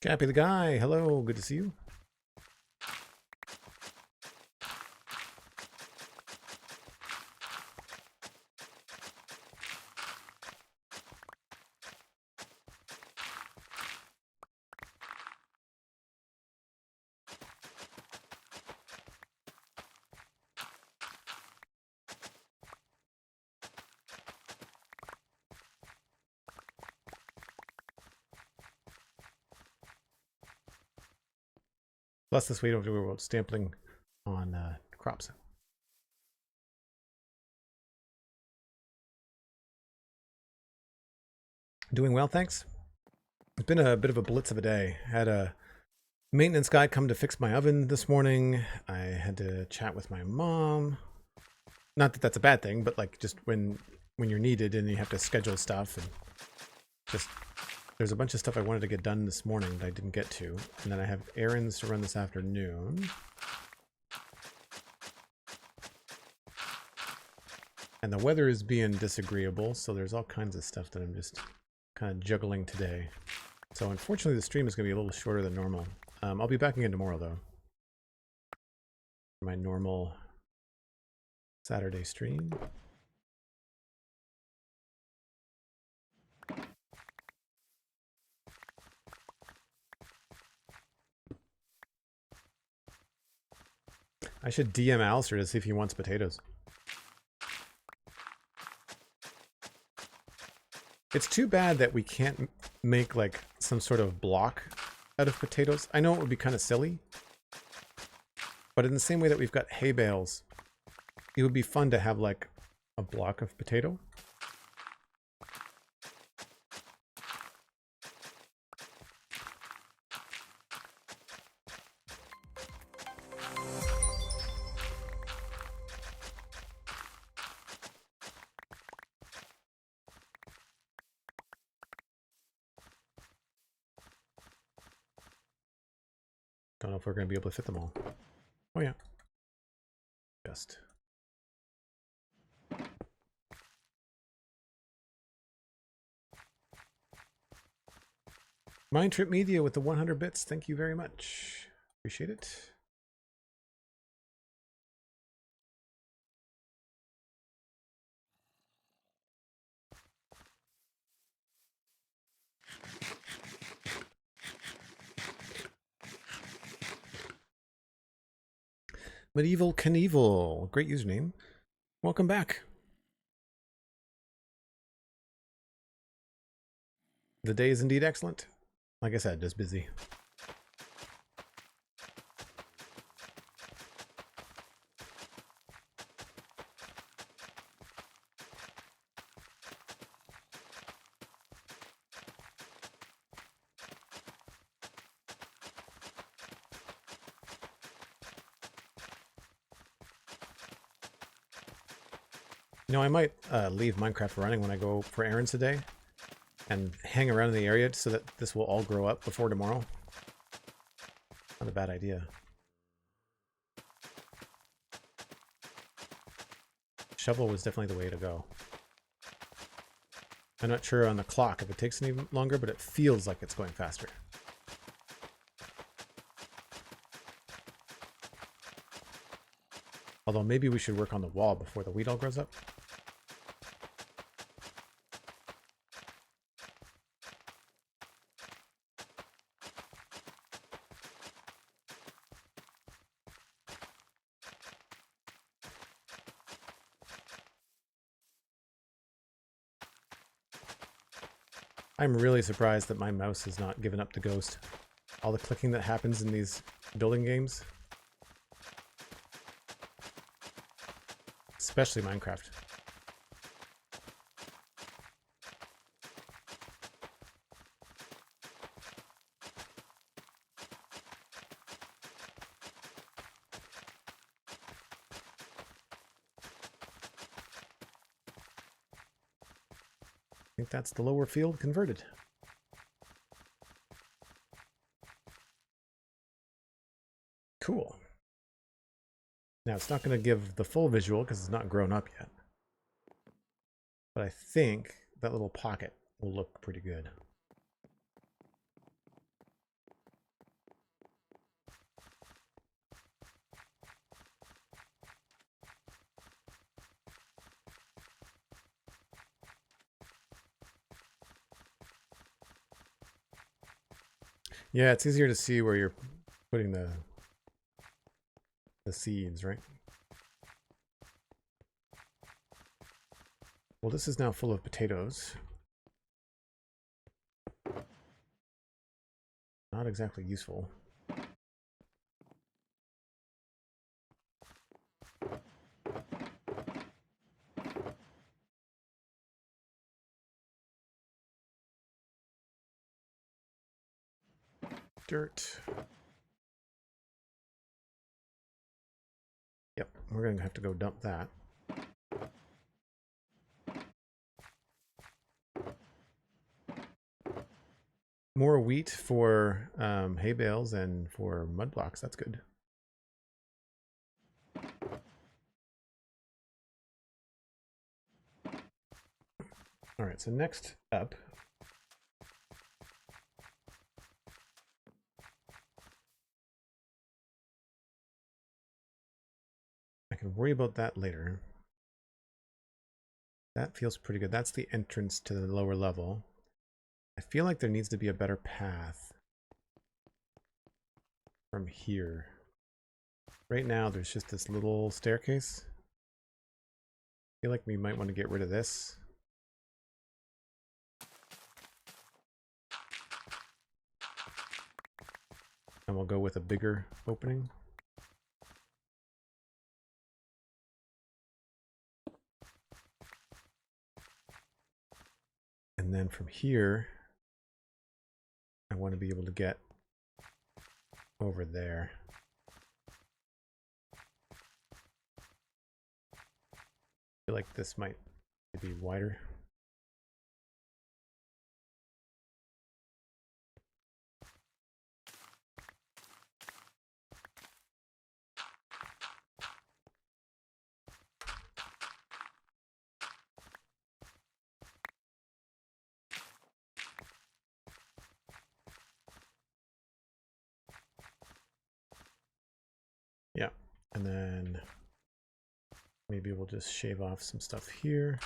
Gappy the guy, hello, good to see you. Plus this week over about stampling on crops. Doing well, thanks. It's been a bit of a blitz of a day. Had a maintenance guy come to fix my oven this morning. I had to chat with my mom. Not that that's a bad thing, but like just when you're needed and you have to schedule stuff, and just there's a bunch of stuff I wanted to get done this morning that I didn't get to, and then I have errands to run this afternoon. And the weather is being disagreeable, so there's all kinds of stuff that I'm just kind of juggling today. So unfortunately the stream is going to be a little shorter than normal. I'll be back again tomorrow though. For my normal Saturday stream. I should DM Alistair to see if he wants potatoes. It's too bad that we can't make like some sort of block out of potatoes. I know it would be kind of silly, but in the same way that we've got hay bales, it would be fun to have like a block of potato. Don't know if we're going to be able to fit them all. Oh yeah. Just. MindTripMedia with the 100 bits. Thank you very much. Appreciate it. Medieval Knievel. Great username. Welcome back. The day is indeed excellent. Like I said, just busy. You know, I might leave Minecraft running when I go for errands today and hang around in the area so that this will all grow up before tomorrow. Not a bad idea. Shovel was definitely the way to go. I'm not sure on the clock if it takes any longer, but it feels like it's going faster. Although maybe we should work on the wall before the wheat all grows up. I'm really surprised that my mouse has not given up the ghost. All the clicking that happens in these building games. Especially Minecraft. I think that's the lower field converted. Cool. Now it's not going to give the full visual because it's not grown up yet. But I think that little pocket will look pretty good. Yeah, it's easier to see where you're putting the seeds, right? Well, this is now full of potatoes. Not exactly useful. Dirt. Yep, we're going to have to go dump that. More wheat for hay bales and for mud blocks. That's good. All right, so next up, I can worry about that later. That feels pretty good. That's the entrance to the lower level. I feel like there needs to be a better path from here. Right now, there's just this little staircase. I feel like we might want to get rid of this. And we'll go with a bigger opening. And then from here, I want to be able to get over there. I feel like this might be wider. Yeah, and then maybe we'll just shave off some stuff here.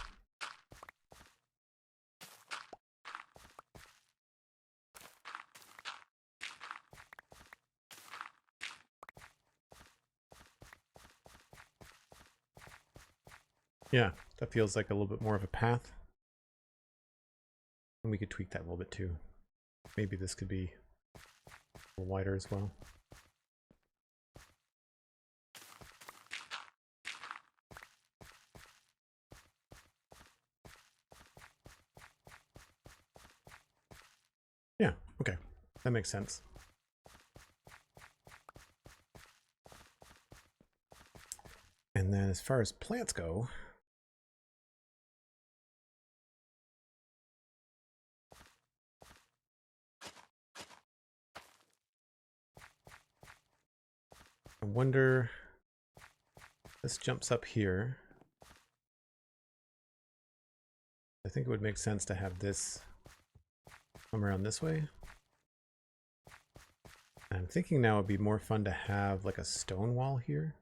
Yeah, that feels like a little bit more of a path. And we could tweak that a little bit too. Maybe this could be a little wider as well. Yeah, okay, that makes sense. And then as far as plants go, I wonder, this jumps up here. I think it would make sense to have this come around this way. I'm thinking now it'd be more fun to have like a stone wall here.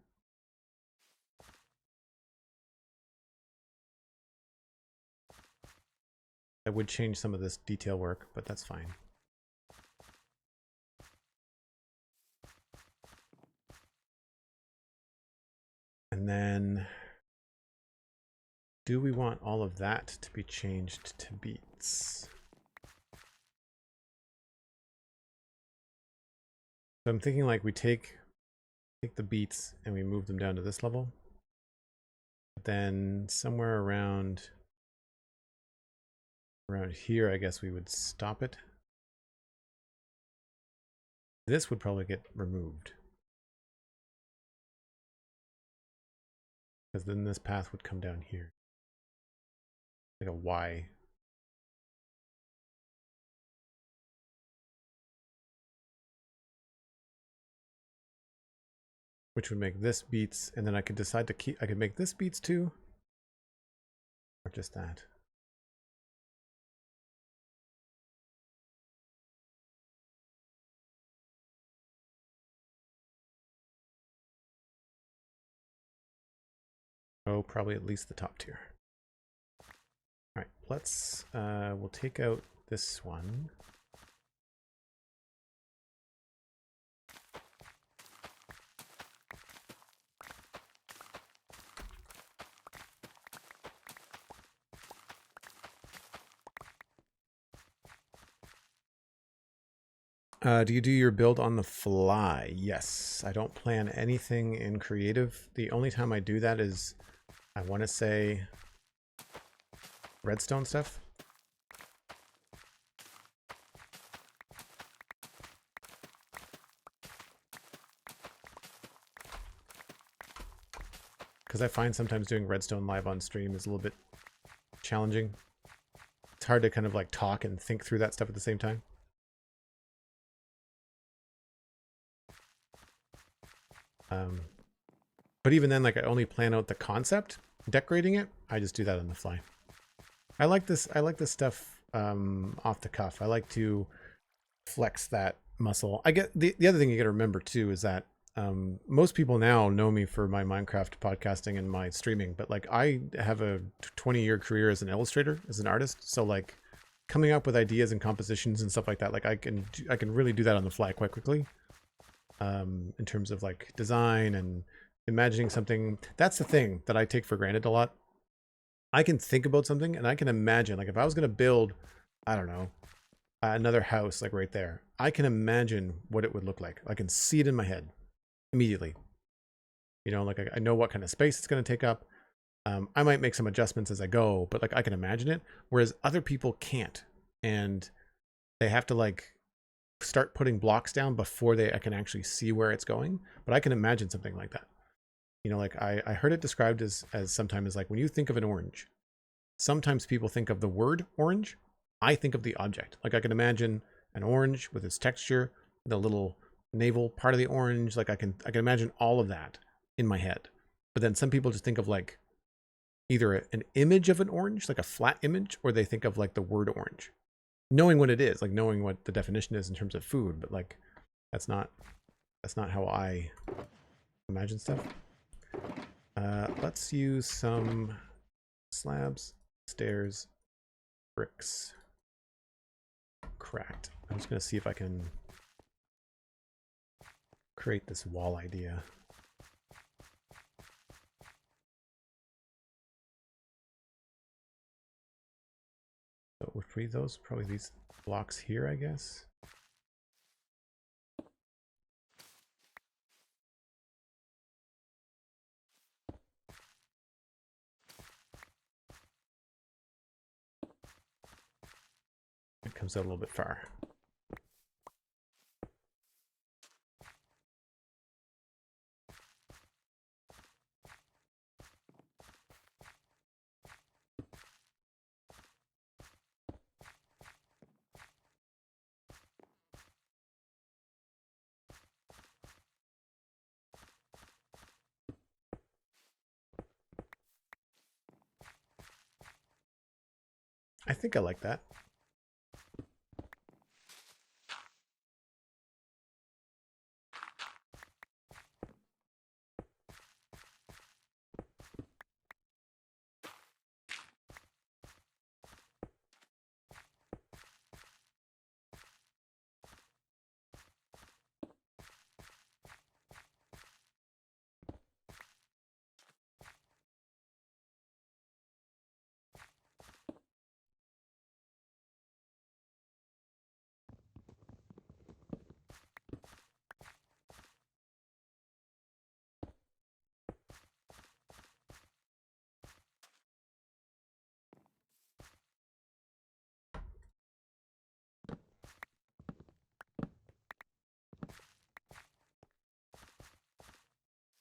That would change some of this detail work, but that's fine. And then, do we want all of that to be changed to beets? So I'm thinking like we take the beets and we move them down to this level. But then somewhere around here, I guess we would stop it. This would probably get removed, because then this path would come down here, like a Y. Which would make this beets, and then I could decide to keep, I could make this beets too, or just that. Oh, probably at least the top tier. All right, let's, we'll take out this one. Do you do your build on the fly? Yes, I don't plan anything in creative. The only time I do that is, I want to say, redstone stuff. Because I find sometimes doing redstone live on stream is a little bit challenging. It's hard to kind of like talk and think through that stuff at the same time. But even then, like, I only plan out the concept. Decorating it, I just do that on the fly. I like this stuff off the cuff. I like to flex that muscle. I get the other thing you got to remember too is that most people now know me for my Minecraft podcasting and my streaming, but like I have a 20-year career as an illustrator, as an artist. So like coming up with ideas and compositions and stuff like that, like I can really do that on the fly quite quickly. In terms of like design and imagining something. That's the thing that I take for granted a lot. I can think about something and I can imagine, like if I was going to build, I don't know, another house like right there, I can imagine what it would look like. I can see it in my head immediately. You know, like I know what kind of space it's going to take up. I might make some adjustments as I go, but like I can imagine it, whereas other people can't, and they have to like start putting blocks down before I can actually see where it's going. But I can imagine something like that. You know, like I heard it described as sometimes as like when you think of an orange, sometimes people think of the word orange. I think of the object. Like I can imagine an orange with its texture, the little navel part of the orange. Like I can imagine all of that in my head. But then some people just think of like either an image of an orange, like a flat image, or they think of like the word orange, knowing what it is, like knowing what the definition is in terms of food. But like that's not how I imagine stuff. Let's use some slabs, stairs, bricks. Cracked. I'm just going to see if I can create this wall idea. So would be those, probably these blocks here, I guess. It comes out a little bit far. I think I like that.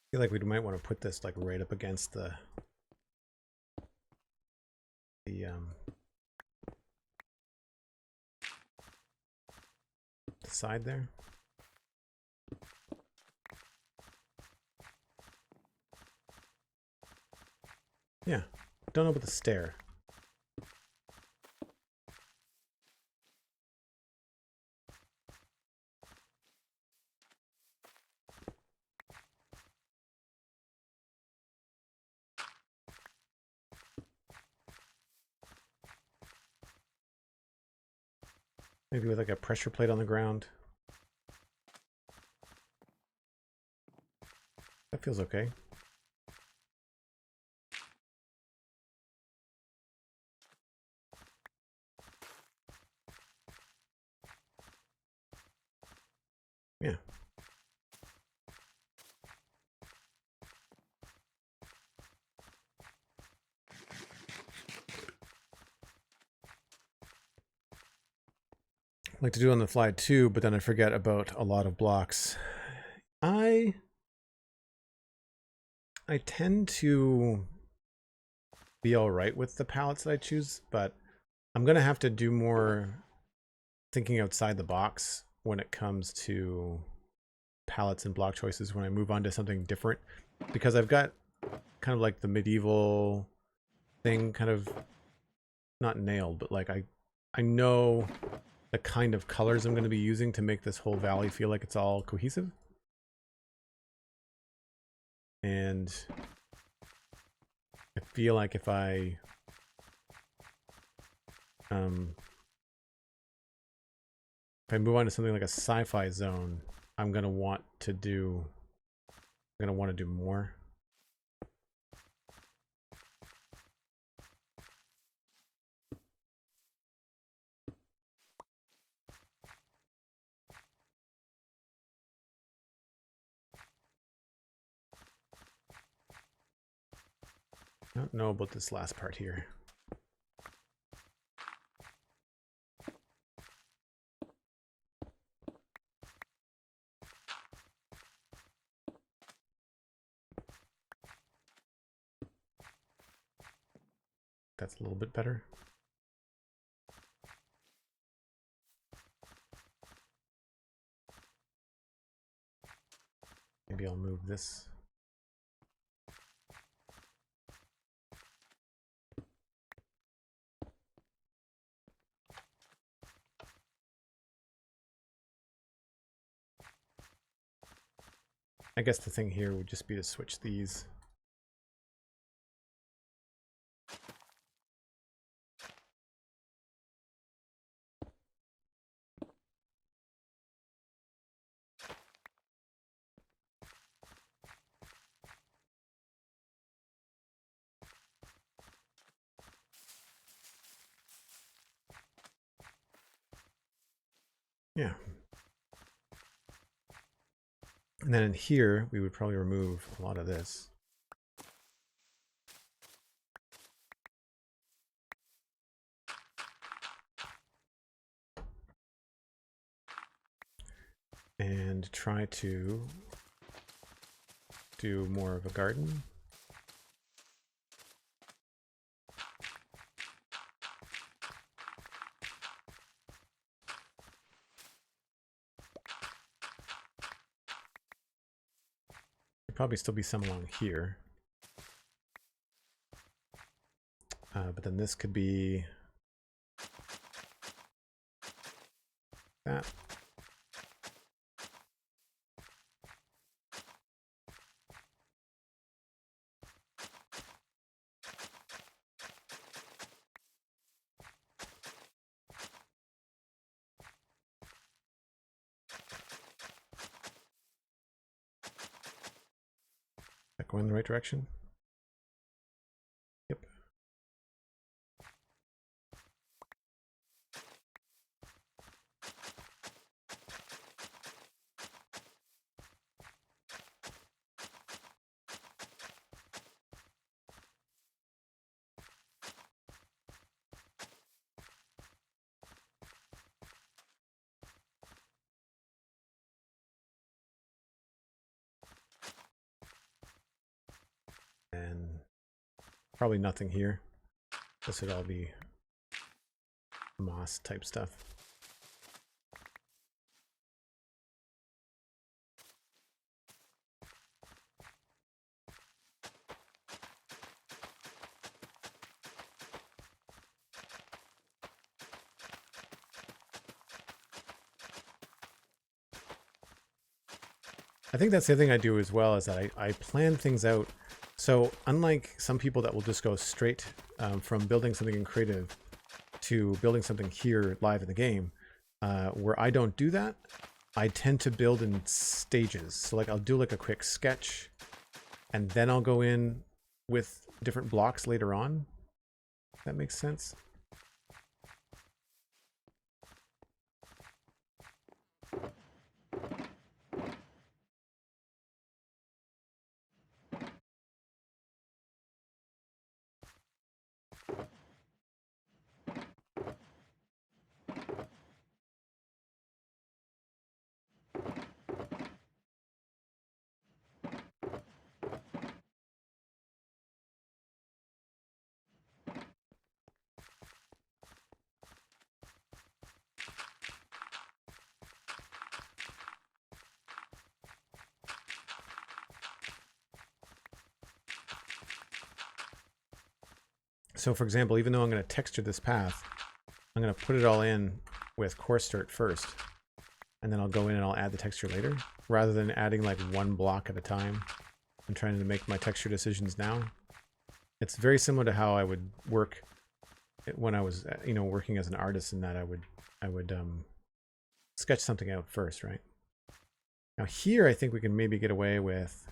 I feel like we might want to put this like right up against the side there. Yeah, don't know about the stair. Maybe with like a pressure plate on the ground. That feels okay. Yeah. I like to do it on the fly too, but then I forget about a lot of blocks. I tend to be all right with the palettes that I choose, but I'm going to have to do more thinking outside the box when it comes to palettes and block choices when I move on to something different, because I've got kind of like the medieval thing kind of not nailed, but like I know the kind of colors I'm going to be using to make this whole valley feel like it's all cohesive. And I feel like if I move on to something like a sci-fi zone, I'm going to want to do more. I don't know about this last part here. That's a little bit better. Maybe I'll move this. I guess the thing here would just be to switch these. Yeah. And then in here, we would probably remove a lot of this. And try to do more of a garden. There'll probably still be some along here. But then this could be that. That going in the right direction? Yep. And probably nothing here. This would all be moss type stuff. I think that's the thing I do as well, is that I plan things out. So unlike some people that will just go straight from building something in creative to building something here live in the game, where I don't do that, I tend to build in stages. So like I'll do like a quick sketch and then I'll go in with different blocks later on. If that makes sense. So for example, even though I'm going to texture this path, I'm going to put it all in with coarse dirt first, and then I'll go in and I'll add the texture later, rather than adding like one block at a time and trying to make my texture decisions now. It's very similar to how I would work when I was, you know, working as an artist, in that I would sketch something out first, right? Now here, I think we can maybe get away with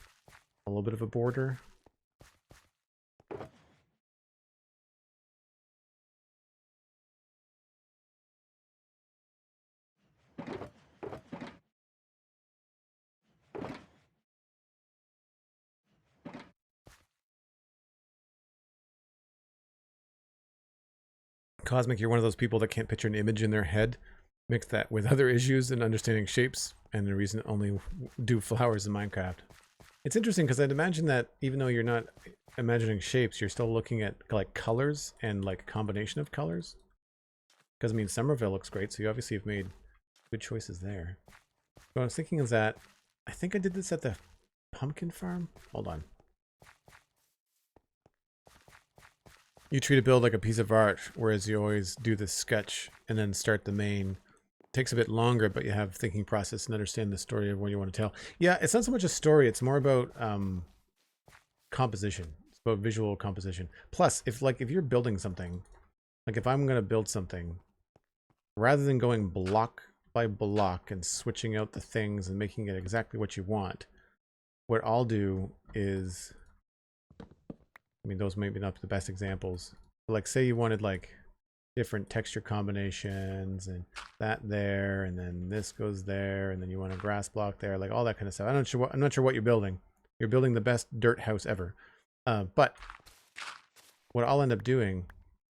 a little bit of a border. Cosmic, you're one of those people that can't picture an image in their head. Mix that with other issues and understanding shapes, and the reason only do flowers in Minecraft. It's interesting because I'd imagine that even though you're not imagining shapes, you're still looking at like colors and like combination of colors. Because I mean, Somerville looks great, so you obviously have made good choices there. What I was thinking is that I think I did this at the pumpkin farm. Hold on. You treat a build like a piece of art, whereas you always do the sketch and then start the main. It takes a bit longer, but you have thinking process and understand the story of what you want to tell. Yeah, it's not so much a story, it's more about composition. It's about visual composition. Plus, if you're building something, like if I'm gonna build something, rather than going block by block and switching out the things and making it exactly what you want, what I'll do is, I mean, those maybe not the best examples. But like, say you wanted like different texture combinations and that there, and then this goes there, and then you want a grass block there, like all that kind of stuff. I'm not sure what you're building. You're building the best dirt house ever. But what I'll end up doing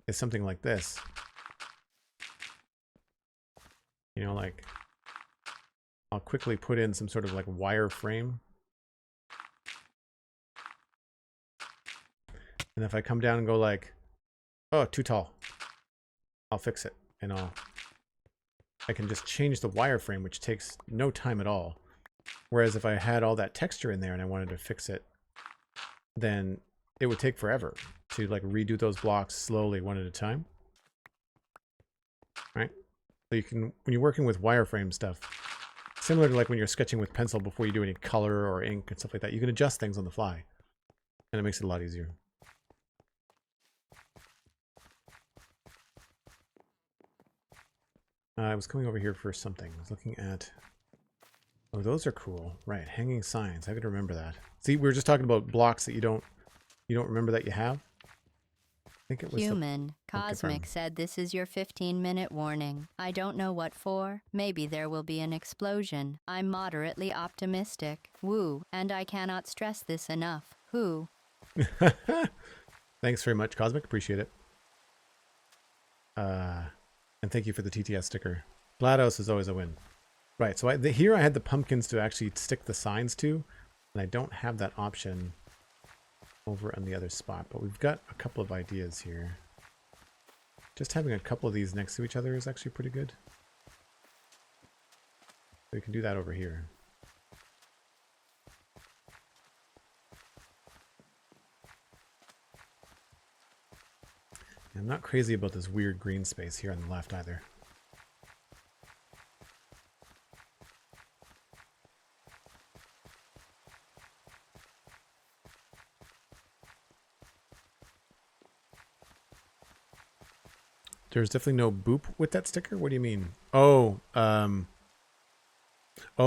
is something like this. You know, like I'll quickly put in some sort of like wireframe. And if I come down and go like, oh, too tall, I'll fix it. And I can just change the wireframe, which takes no time at all. Whereas if I had all that texture in there and I wanted to fix it, then it would take forever to like redo those blocks slowly one at a time. Right? So you can, when you're working with wireframe stuff, similar to like when you're sketching with pencil before you do any color or ink and stuff like that, you can adjust things on the fly. And it makes it a lot easier. I was coming over here for something. I was looking at... Oh, those are cool. Right, hanging signs. I could remember that. See, we were just talking about blocks that you don't remember that you have. I think it was Human. Cosmic said this is your 15-minute warning. I don't know what for. Maybe there will be an explosion. I'm moderately optimistic. Woo. And I cannot stress this enough. Who? Thanks very much, Cosmic. Appreciate it. And thank you for the TTS sticker. GLaDOS is always a win. Right, so here I had the pumpkins to actually stick the signs to, and I don't have that option over on the other spot, but we've got a couple of ideas here. Just having a couple of these next to each other is actually pretty good. We can do that over here. I'm not crazy about this weird green space here on the left either. There's definitely no boop with that sticker? What do you mean? Oh, oh,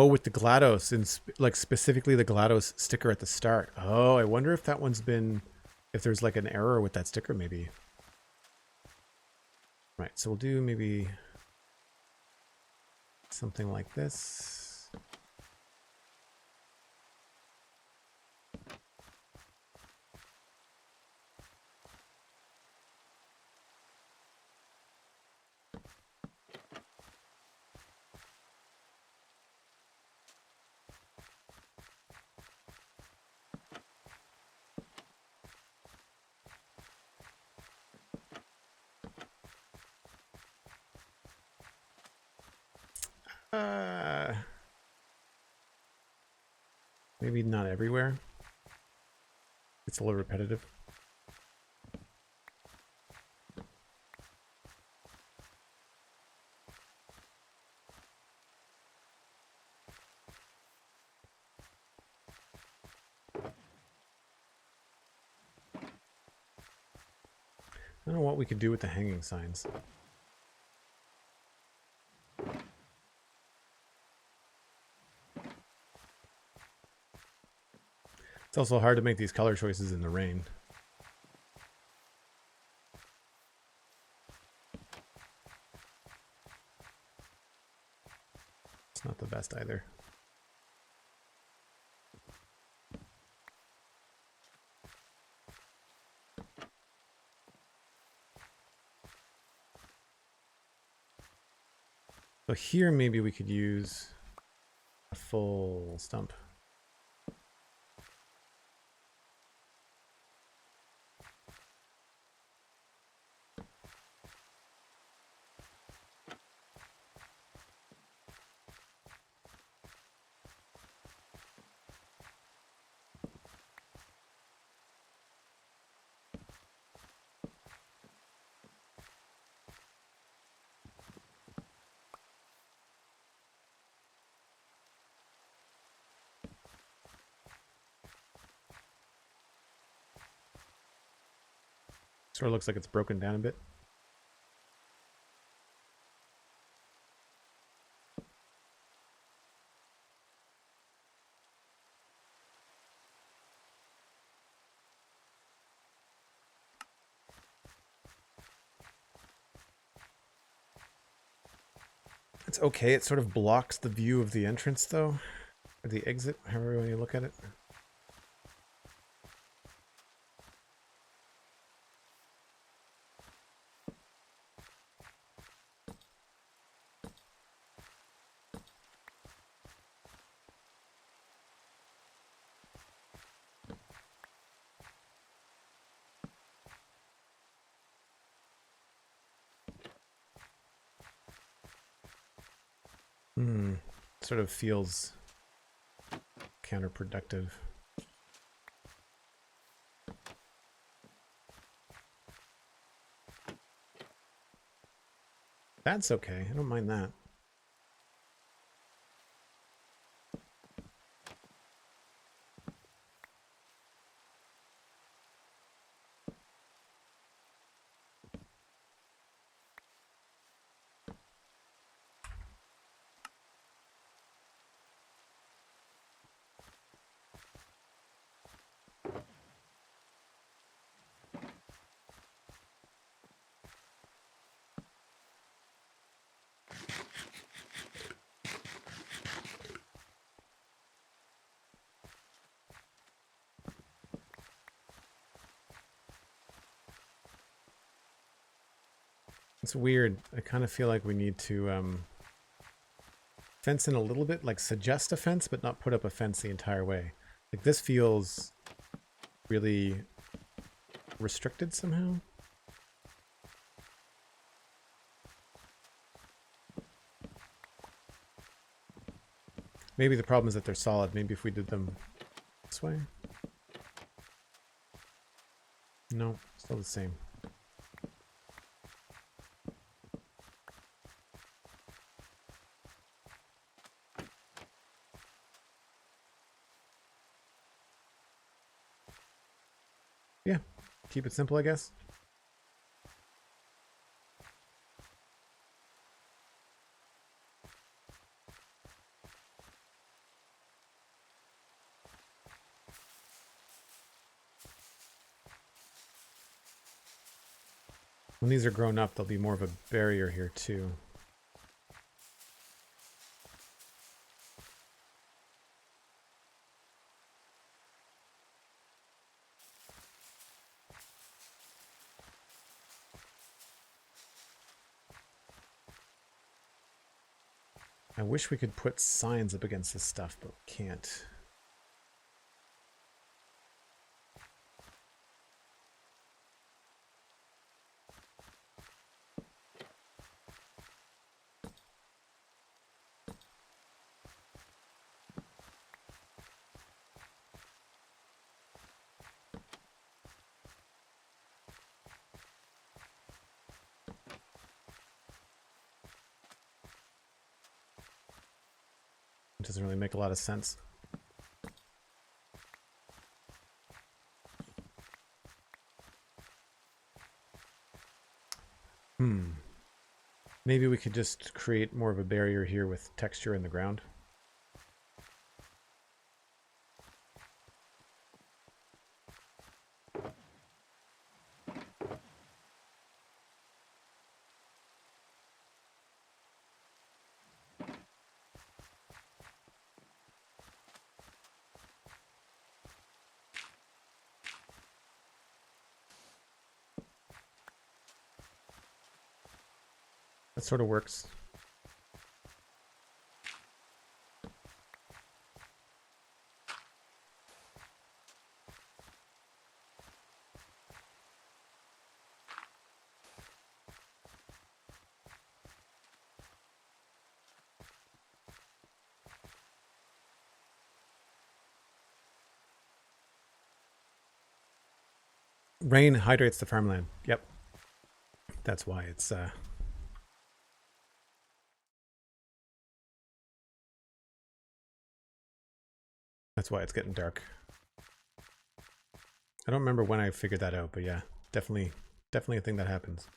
with the GLaDOS, and like specifically the GLaDOS sticker at the start. Oh, I wonder if that one's been, if there's like an error with that sticker maybe. Right, so we'll do maybe something like this. Maybe not everywhere. It's a little repetitive. I don't know what we could do with the hanging signs. It's also hard to make these color choices in the rain. It's not the best either. So here maybe we could use a full stump. Sort of looks like it's broken down a bit. It's okay. It sort of blocks the view of the entrance, though, or the exit, however you look at it. Sort of feels counterproductive. That's okay. I don't mind that. It's weird. I kind of feel like we need to fence in a little bit, like suggest a fence, but not put up a fence the entire way. Like this feels really restricted somehow. Maybe the problem is that they're solid. Maybe if we did them this way. No, still the same. Yeah, keep it simple, I guess. When these are grown up, there'll be more of a barrier here too. I wish we could put signs up against this stuff, but we can't. It doesn't really make a lot of sense. Maybe we could just create more of a barrier here with texture in the ground. That sort of works. Rain hydrates the farmland. Yep. That's why it's that's why it's getting dark. I don't remember when I figured that out, but yeah, definitely a thing that happens.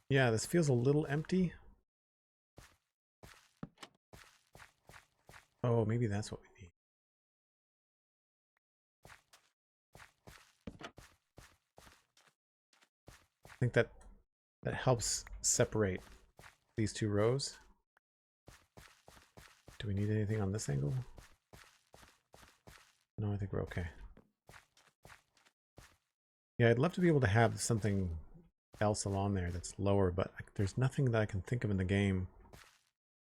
Yeah, this feels a little empty. Oh, maybe that's what we need. I think that helps separate these two rows. Do we need anything on this angle? No, I think we're okay. Yeah, I'd love to be able to have something else along there that's lower, but there's nothing that I can think of in the game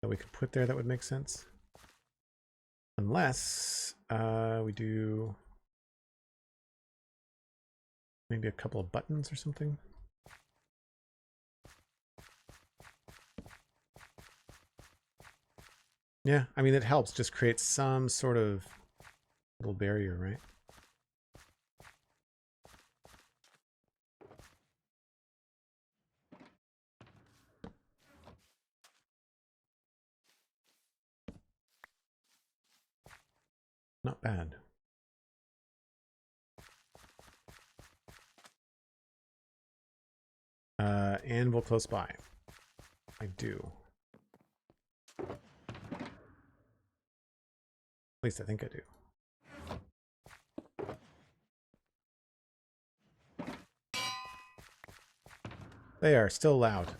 that we could put there that would make sense. Unless we do maybe a couple of buttons or something. Yeah, I mean, it helps just create some sort of little barrier, right? Not bad. Anvil close by. I do. At least I think I do. They are still loud.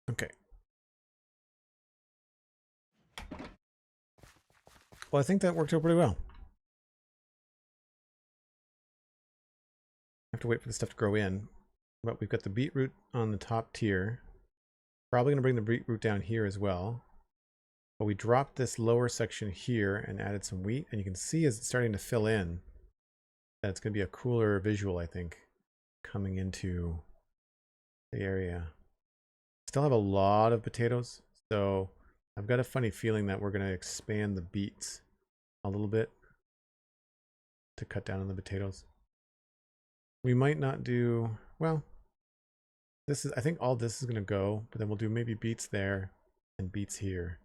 Okay. Well, I think that worked out pretty well. I have to wait for the stuff to grow in. But we've got the beetroot on the top tier. Probably going to bring the beetroot down here as well. But we dropped this lower section here and added some wheat. And you can see as it's starting to fill in that it's going to be a cooler visual, I think, coming into the area. Still have a lot of potatoes. So I've got a funny feeling that we're going to expand the beets a little bit to cut down on the potatoes. We might not do, well, this is, I think all this is going to go, but then we'll do maybe beets there and beets here.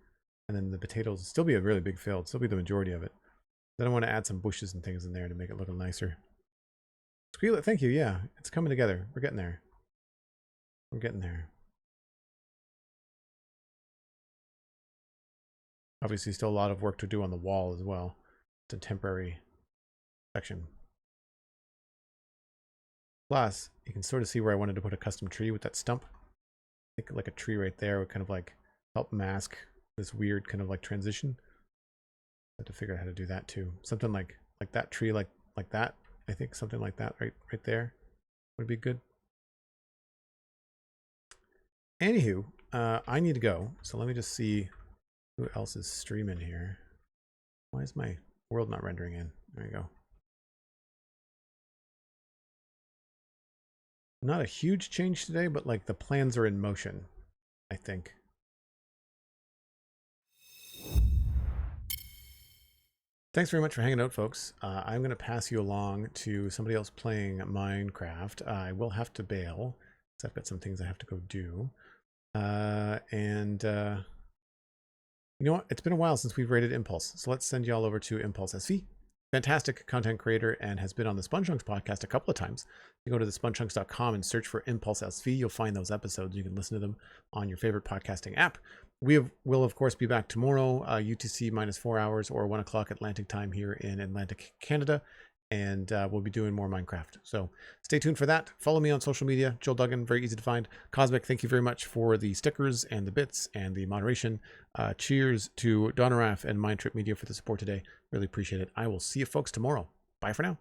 And then the potatoes will still be a really big field, still be the majority of it. Then I want to add some bushes and things in there to make it look nicer. Squeal it, thank you. Yeah, it's coming together. We're getting there. We're getting there. Obviously still a lot of work to do on the wall as well. It's a temporary section. Plus, you can sort of see where I wanted to put a custom tree with that stump. I think like a tree right there would kind of like help mask this weird kind of like transition. I have to figure out how to do that too. Something like that tree, like that. I think something like that right there would be good. Anywho, I need to go. So let me just see who else is streaming here. Why is my world not rendering in? There you go. Not a huge change today, but like the plans are in motion, I think. Thanks very much for hanging out, folks. I'm going to pass you along to somebody else playing Minecraft. I will have to bail, because I've got some things I have to go do. You know what? It's been a while since we've rated Impulse, so let's send you all over to Impulse SV. Fantastic content creator and has been on the SpongeChunks podcast a couple of times. You go to thesponchunks.com and search for Impulse SV. You'll find those episodes. You can listen to them on your favorite podcasting app. We will, of course, be back tomorrow, UTC minus 4 hours or 1 o'clock Atlantic time here in Atlantic, Canada. And we'll be doing more Minecraft. So stay tuned for that. Follow me on social media. Joel Duggan, very easy to find. Cosmic, thank you very much for the stickers and the bits and the moderation. Cheers to Donaraf and MindTripMedia for the support today. Really appreciate it. I will see you folks tomorrow. Bye for now.